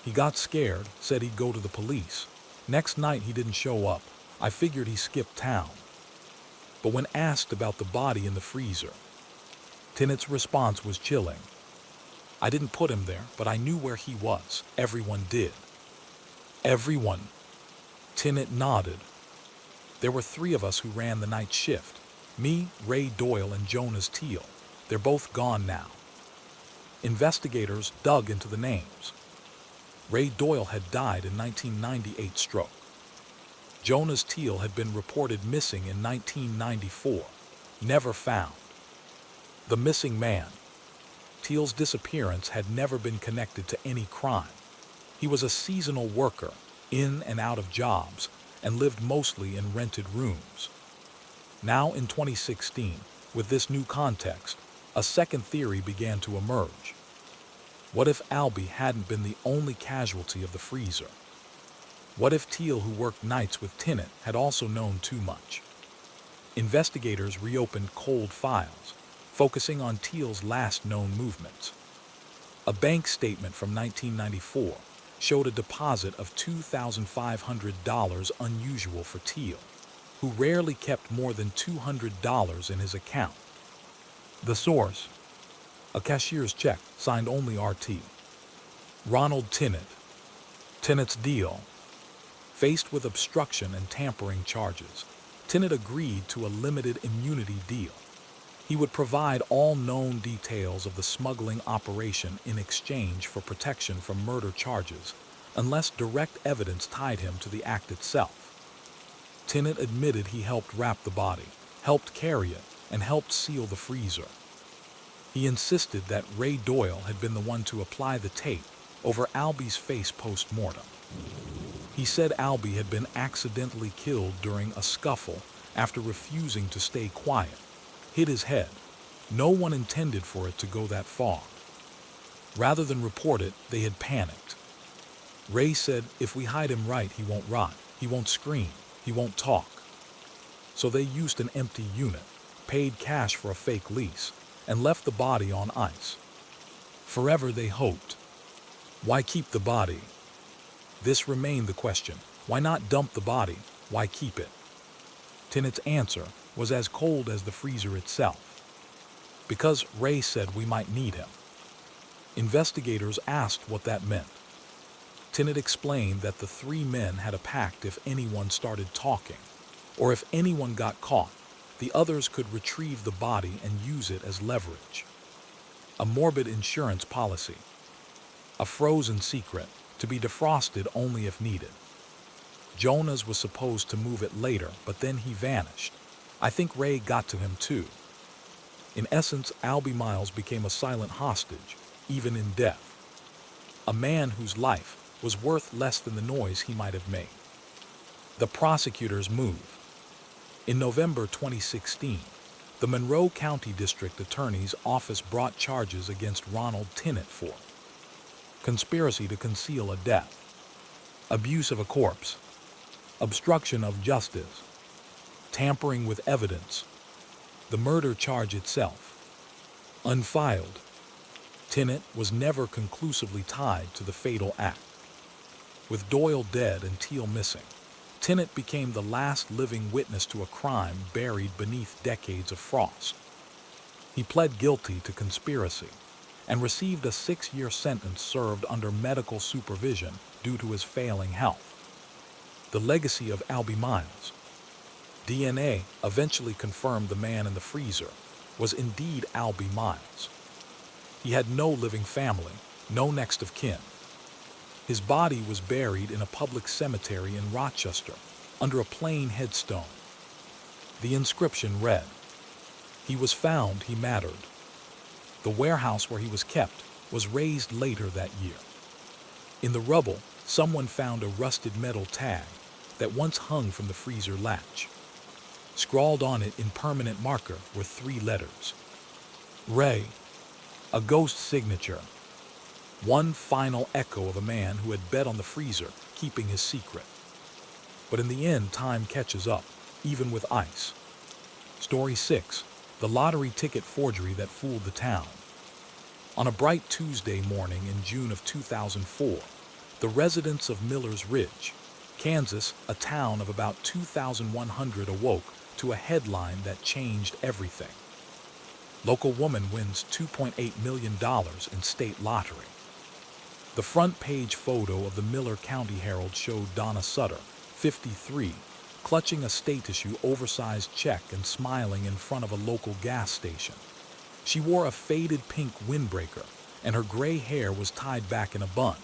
he got scared, said he'd go to the police. Next night he didn't show up. I figured he skipped town. But when asked about the body in the freezer, Tinnett's response was chilling. I didn't put him there, but I knew where he was. Everyone did. Everyone. Tinnett nodded. There were 3 of us who ran the night shift. Me, Ray Doyle, and Jonas Teal. They're both gone now. Investigators dug into the names. Ray Doyle had died in 1998 stroke. Jonas Teal had been reported missing in 1994, never found. The missing man. Teal's disappearance had never been connected to any crime. He was a seasonal worker, in and out of jobs, and lived mostly in rented rooms. Now in 2016, with this new context, a second theory began to emerge. What if Albie hadn't been the only casualty of the freezer? What if Teal, who worked nights with Tinnett, had also known too much? Investigators reopened cold files, focusing on Teal's last known movements. A bank statement from 1994 showed a deposit of $2,500 unusual for Teal, who rarely kept more than $200 in his account. The source, a cashier's check signed only RT. Ronald Tinnett. Tinnett's deal. Faced with obstruction and tampering charges, Tinnett agreed to a limited immunity deal. He would provide all known details of the smuggling operation in exchange for protection from murder charges, unless direct evidence tied him to the act itself. Tennant admitted he helped wrap the body, helped carry it, and helped seal the freezer. He insisted that Ray Doyle had been the one to apply the tape over Albie's face post-mortem. He said Albie had been accidentally killed during a scuffle after refusing to stay quiet, hit his head. No one intended for it to go that far. Rather than report it, they had panicked. Ray said, if we hide him right, he won't rot, he won't scream, he won't talk. So they used an empty unit, paid cash for a fake lease, and left the body on ice. Forever, they hoped. Why keep the body? This remained the question. Why not dump the body? Why keep it? Tennant's answer was as cold as the freezer itself. Because Ray said we might need him. Investigators asked what that meant. Tennant explained that the three men had a pact: if anyone started talking, or if anyone got caught, the others could retrieve the body and use it as leverage. A morbid insurance policy. A frozen secret, to be defrosted only if needed. Jonas was supposed to move it later, but then he vanished. I think Ray got to him too. In essence, Albie Miles became a silent hostage, even in death. A man whose life was worth less than the noise he might have made. The prosecutor's move. In November 2016, the Monroe County District Attorney's Office brought charges against Ronald Tennant for conspiracy to conceal a death, abuse of a corpse, obstruction of justice, tampering with evidence. The murder charge itself, unfiled. Tennant was never conclusively tied to the fatal act. With Doyle dead and Teal missing, Tennant became the last living witness to a crime buried beneath decades of frost. He pled guilty to conspiracy and received a 6-year sentence served under medical supervision due to his failing health. The legacy of Albie Miles. DNA eventually confirmed the man in the freezer was indeed Albie Miles. He had no living family, no next of kin. His body was buried in a public cemetery in Rochester, under a plain headstone. The inscription read, "He was found, he mattered." The warehouse where he was kept was razed later that year. In the rubble, someone found a rusted metal tag that once hung from the freezer latch. Scrawled on it in permanent marker were 3 letters. Ray, a ghost signature. One final echo of a man who had bet on the freezer, keeping his secret. But in the end, time catches up, even with ice. Story 6. The lottery ticket forgery that fooled the town. On a bright Tuesday morning in June of 2004, the residents of Miller's Ridge, Kansas, a town of about 2,100, awoke to a headline that changed everything. Local woman wins $2.8 million in state lottery. The front page photo of the Miller County Herald showed Donna Sutter, 53, clutching a state-issue oversized check and smiling in front of a local gas station. She wore a faded pink windbreaker, and her gray hair was tied back in a bun.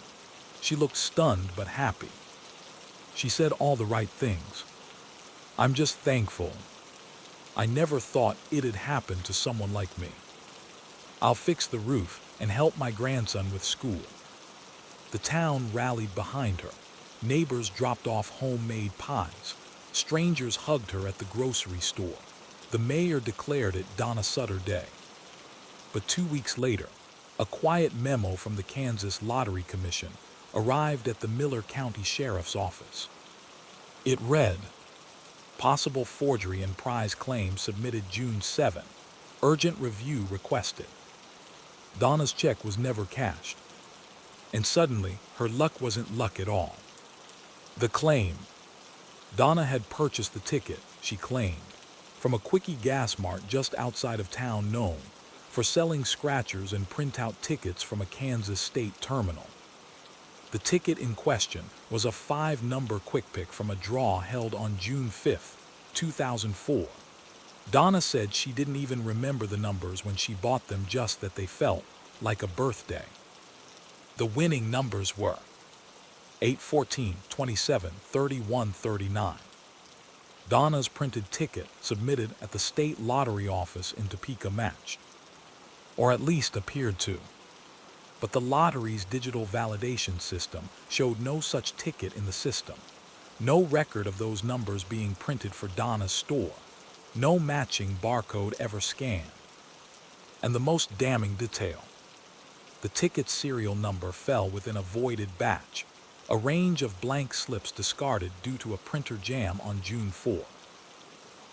She looked stunned but happy. She said all the right things. "I'm just thankful. I never thought it'd happen to someone like me. I'll fix the roof and help my grandson with school." The town rallied behind her. Neighbors dropped off homemade pies. Strangers hugged her at the grocery store. The mayor declared it Donna Sutter Day. But 2 weeks later, a quiet memo from the Kansas Lottery Commission arrived at the Miller County Sheriff's Office. It read, "Possible forgery and prize claim submitted June 7. Urgent review requested." Donna's check was never cashed. And suddenly, her luck wasn't luck at all. The claim. Donna had purchased the ticket, she claimed, from a quickie gas mart just outside of town known for selling scratchers and printout tickets from a Kansas state terminal. The ticket in question was a 5-number quick pick from a draw held on June 5, 2004. Donna said she didn't even remember the numbers when she bought them, just that they felt like a birthday. The winning numbers were 8, 14, 27, 31, 39. Donna's printed ticket, submitted at the state lottery office in Topeka, matched, or at least appeared to. But the lottery's digital validation system showed no such ticket in the system. No record of those numbers being printed for Donna's store. No matching barcode ever scanned. And the most damning detail: the ticket's serial number fell within a voided batch, a range of blank slips discarded due to a printer jam on June 4.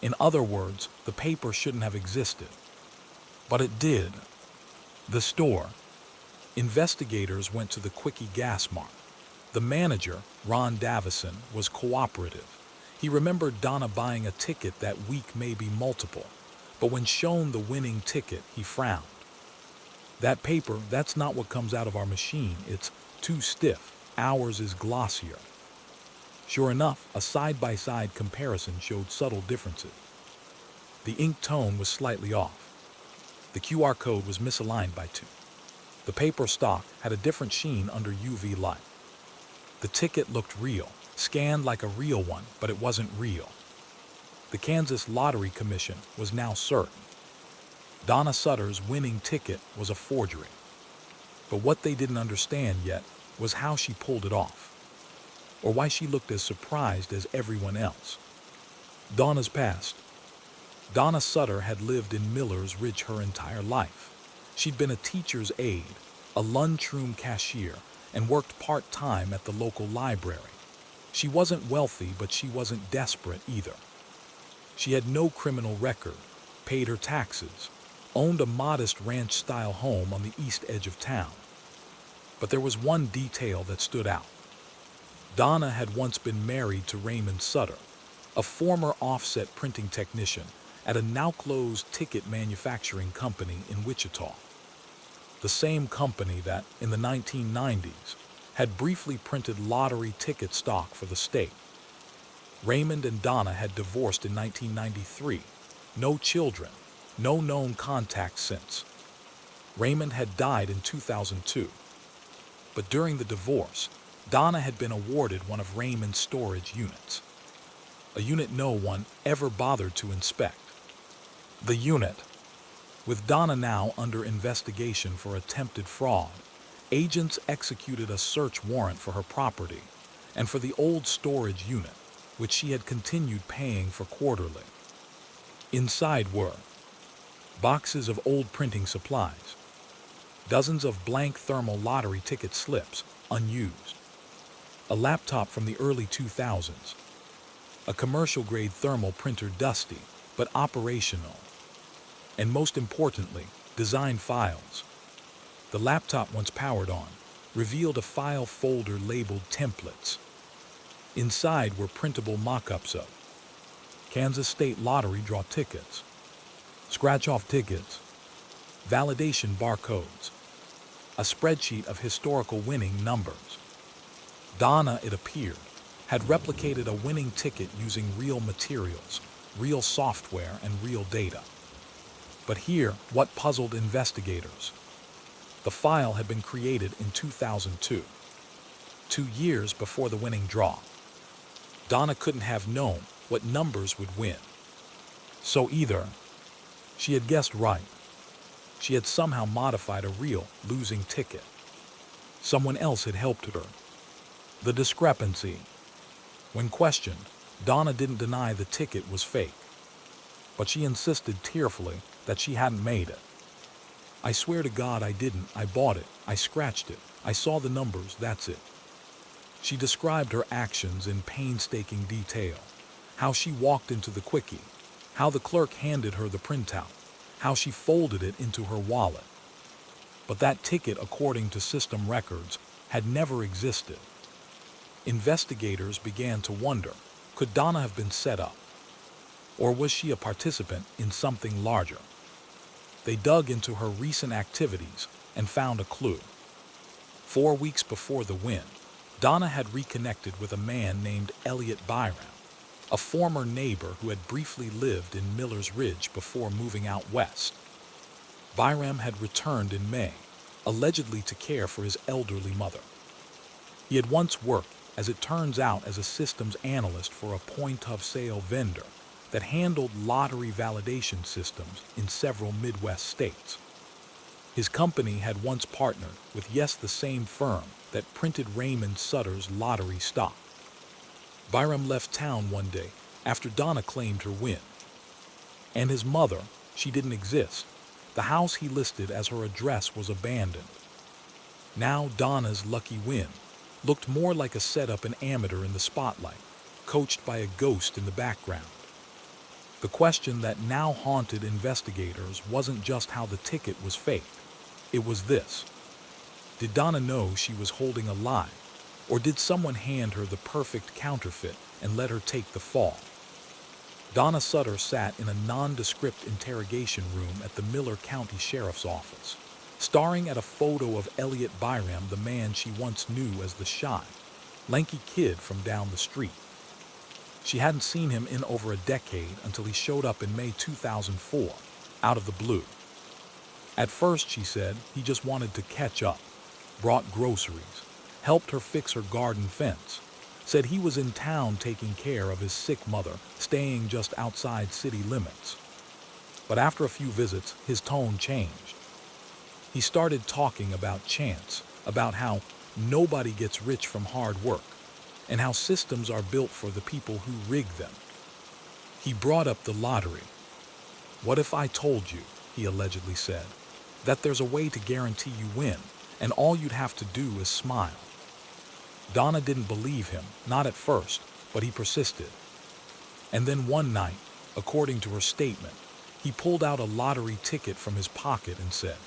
In other words, the paper shouldn't have existed. But it did. The store. Investigators went to the Quickie Gas Mart. The manager, Ron Davison, was cooperative. He remembered Donna buying a ticket that week, maybe multiple. But when shown the winning ticket, he frowned. "That paper, that's not what comes out of our machine. It's too stiff. Ours is glossier." Sure enough, a side-by-side comparison showed subtle differences. The ink tone was slightly off. The QR code was misaligned by 2. The paper stock had a different sheen under UV light. The ticket looked real, scanned like a real one, but it wasn't real. The Kansas Lottery Commission was now certain. Donna Sutter's winning ticket was a forgery. But what they didn't understand yet was how she pulled it off, or why she looked as surprised as everyone else. Donna's past. Donna Sutter had lived in Miller's Ridge her entire life. She'd been a teacher's aide, a lunchroom cashier, and worked part-time at the local library. She wasn't wealthy, but she wasn't desperate either. She had no criminal record, paid her taxes, owned a modest ranch-style home on the east edge of town. But there was one detail that stood out. Donna had once been married to Raymond Sutter, a former offset printing technician at a now-closed ticket manufacturing company in Wichita. The same company that, in the 1990s, had briefly printed lottery ticket stock for the state. Raymond and Donna had divorced in 1993. No children, no known contacts since. Raymond had died in 2002. But during the divorce, Donna had been awarded one of Raymond's storage units, a unit no one ever bothered to inspect. The unit. With Donna now under investigation for attempted fraud, agents executed a search warrant for her property and for the old storage unit, which she had continued paying for quarterly. Inside were boxes of old printing supplies, dozens of blank thermal lottery ticket slips, unused, a laptop from the early 2000s, a commercial-grade thermal printer, dusty but operational, and most importantly, design files. The laptop, once powered on, revealed a file folder labeled templates. Inside were printable mock-ups of Kansas State Lottery draw tickets, scratch-off tickets, validation barcodes, a spreadsheet of historical winning numbers. Donna, it appeared, had replicated a winning ticket using real materials, real software, and real data. But here, what puzzled investigators: the file had been created in 2002, 2 years before the winning draw. Donna couldn't have known what numbers would win. So either she had guessed right, she had somehow modified a real losing ticket. Someone else had helped her. The discrepancy. When questioned, Donna didn't deny the ticket was fake, but she insisted tearfully that she hadn't made it. "I swear to God I didn't. I bought it. I scratched it. I saw the numbers. That's it." She described her actions in painstaking detail. How she walked into the quickie, how the clerk handed her the printout, how she folded it into her wallet. But that ticket, according to system records, had never existed. Investigators began to wonder, could Donna have been set up? Or was she a participant in something larger? They dug into her recent activities and found a clue. 4 weeks before the win, Donna had reconnected with a man named Elliot Byram. a former neighbor who had briefly lived in Miller's Ridge before moving out west. Byram had returned in May, allegedly to care for his elderly mother. He had once worked, as it turns out, as a systems analyst for a point-of-sale vendor that handled lottery validation systems in several Midwest states. His company had once partnered with, yes, the same firm that printed Raymond Sutter's lottery stock. Byram left town one day after Donna claimed her win. And his mother, she didn't exist. The house he listed as her address was abandoned. Now Donna's lucky win looked more like a setup an amateur in the spotlight, coached by a ghost in the background. The question that now haunted investigators wasn't just how the ticket was faked. It was this: did Donna know she was holding a lie, or did someone hand her the perfect counterfeit and let her take the fall? Donna Sutter sat in a nondescript interrogation room at the Miller County Sheriff's Office, staring at a photo of Elliot Byram, the man she once knew as the shy, lanky kid from down the street. She hadn't seen him in over a decade until he showed up in May 2004, out of the blue. At first, she said, he just wanted to catch up, brought groceries, helped her fix her garden fence, said he was in town taking care of his sick mother, staying just outside city limits. But after a few visits, his tone changed. He started talking about chance, about how nobody gets rich from hard work, and how systems are built for the people who rig them. He brought up the lottery. "What if I told you," he allegedly said, "that there's a way to guarantee you win, and all you'd have to do is smile?" Donna didn't believe him, not at first, but he persisted. And then one night, according to her statement, he pulled out a lottery ticket from his pocket and said,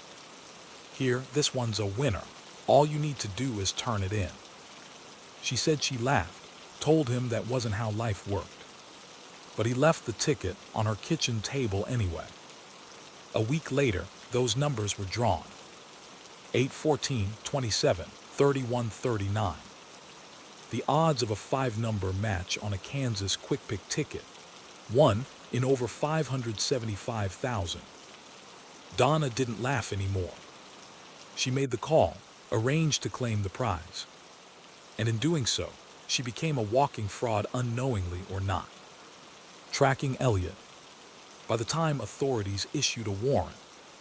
"Here, this one's a winner. All you need to do is turn it in." She said she laughed, told him that wasn't how life worked. But he left the ticket on her kitchen table anyway. A week later, those numbers were drawn: 8-14, 27, 31, 39. The odds of a 5-number match on a Kansas quick-pick ticket, 1 in over 575,000. Donna didn't laugh anymore. She made the call, arranged to claim the prize. And in doing so, she became a walking fraud, unknowingly or not. Tracking Elliot. By the time authorities issued a warrant,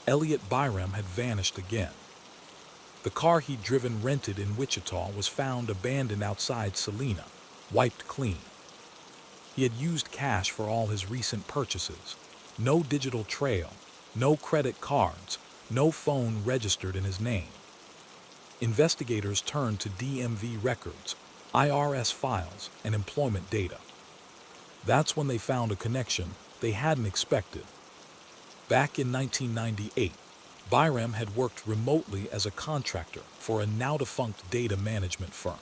Elliot Byram had vanished again. The car he'd driven rented in Wichita was found abandoned outside Salina, wiped clean. He had used cash for all his recent purchases. No digital trail, no credit cards, no phone registered in his name. Investigators turned to DMV records, IRS files, and employment data. That's when they found a connection they hadn't expected. Back in 1998, Byram had worked remotely as a contractor for a now-defunct data management firm.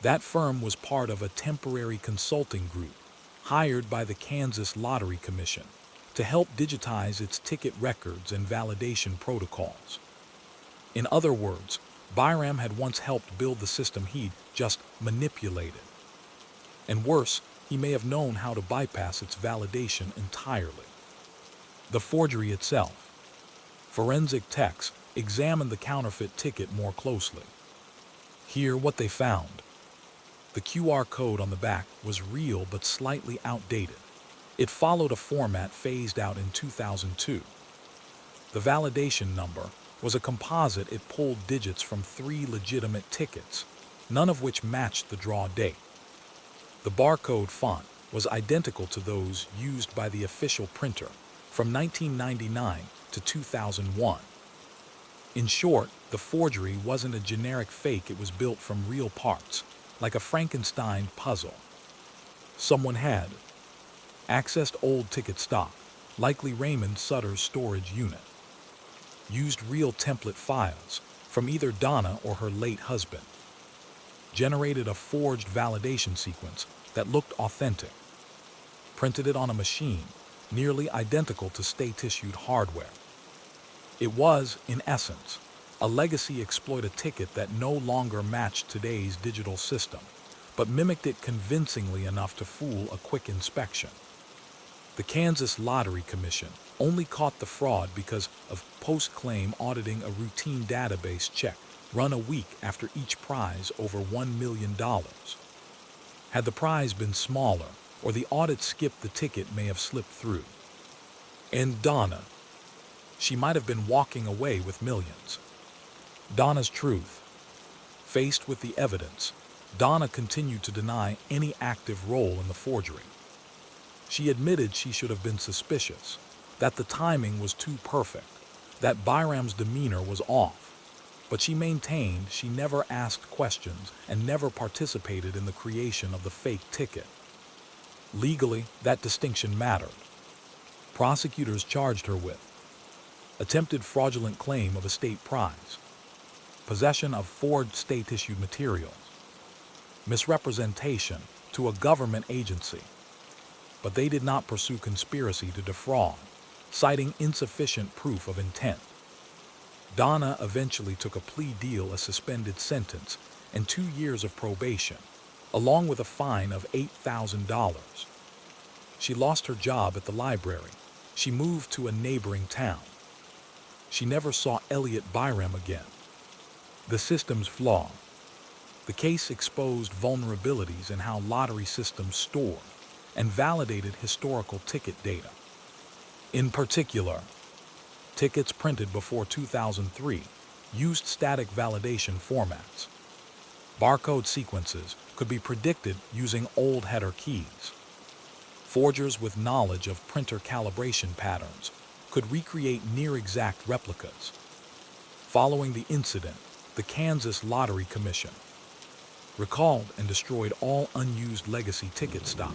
That firm was part of a temporary consulting group hired by the Kansas Lottery Commission to help digitize its ticket records and validation protocols. In other words, Byram had once helped build the system he'd just manipulated. And worse, he may have known how to bypass its validation entirely. The forgery itself. Forensic techs examined the counterfeit ticket more closely. Here, what they found. The QR code on the back was real but slightly outdated. It followed a format phased out in 2002. The validation number was a composite. It pulled digits from 3 legitimate tickets, none of which matched the draw date. The barcode font was identical to those used by the official printer from 1999 to 2001. In short, the forgery wasn't a generic fake. It was built from real parts, like a Frankenstein puzzle. Someone had accessed old ticket stock, likely Raymond Sutter's storage unit, used real template files from either Donna or her late husband, generated a forged validation sequence that looked authentic, printed it on a machine nearly identical to state-issued hardware. It was, in essence, a legacy exploit, a ticket that no longer matched today's digital system, but mimicked it convincingly enough to fool a quick inspection. The Kansas Lottery Commission only caught the fraud because of post-claim auditing a routine database check run a week after each prize over $1 million. Had the prize been smaller, or the audit skipped the ticket may have slipped through. And Donna. She might have been walking away with millions. Donna's truth. Faced with the evidence, Donna continued to deny any active role in the forgery. She admitted she should have been suspicious, that the timing was too perfect, that Byram's demeanor was off, but she maintained she never asked questions and never participated in the creation of the fake ticket. Legally, that distinction mattered. Prosecutors charged her with attempted fraudulent claim of a state prize, possession of forged state-issued materials, misrepresentation to a government agency. But they did not pursue conspiracy to defraud, citing insufficient proof of intent. Donna eventually took a plea deal, a suspended sentence, and 2 years of probation, along with a fine of $8,000. She lost her job at the library. She moved to a neighboring town. She never saw Elliot Byram again. The system's flaw. The case exposed vulnerabilities in how lottery systems stored and validated historical ticket data. In particular, tickets printed before 2003 used static validation formats. Barcode sequences could be predicted using old header keys. Forgers with knowledge of printer calibration patterns could recreate near-exact replicas. Following the incident, the Kansas Lottery Commission recalled and destroyed all unused legacy ticket stock,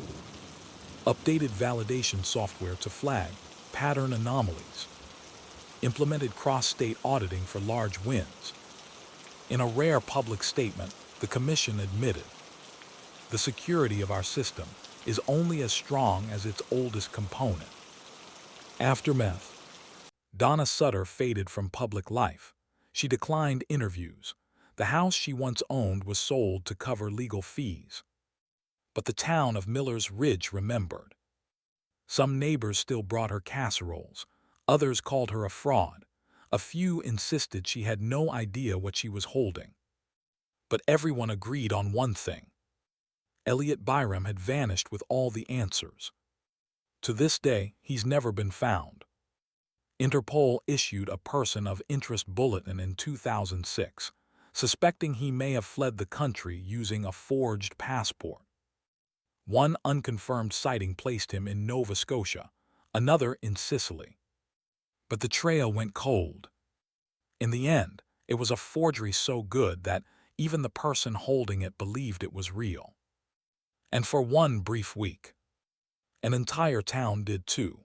updated validation software to flag pattern anomalies, implemented cross-state auditing for large wins. In a rare public statement, the Commission admitted, "The security of our system is only as strong as its oldest component." Aftermath. Donna Sutter faded from public life. She declined interviews. The house she once owned was sold to cover legal fees. But the town of Miller's Ridge remembered. Some neighbors still brought her casseroles. Others called her a fraud. A few insisted she had no idea what she was holding. But everyone agreed on one thing. Elliot Byram had vanished with all the answers. To this day, he's never been found. Interpol issued a person of interest bulletin in 2006, suspecting he may have fled the country using a forged passport. One unconfirmed sighting placed him in Nova Scotia, another in Sicily. But the trail went cold. In the end, it was a forgery so good that even the person holding it believed it was real. And for one brief week, an entire town did too.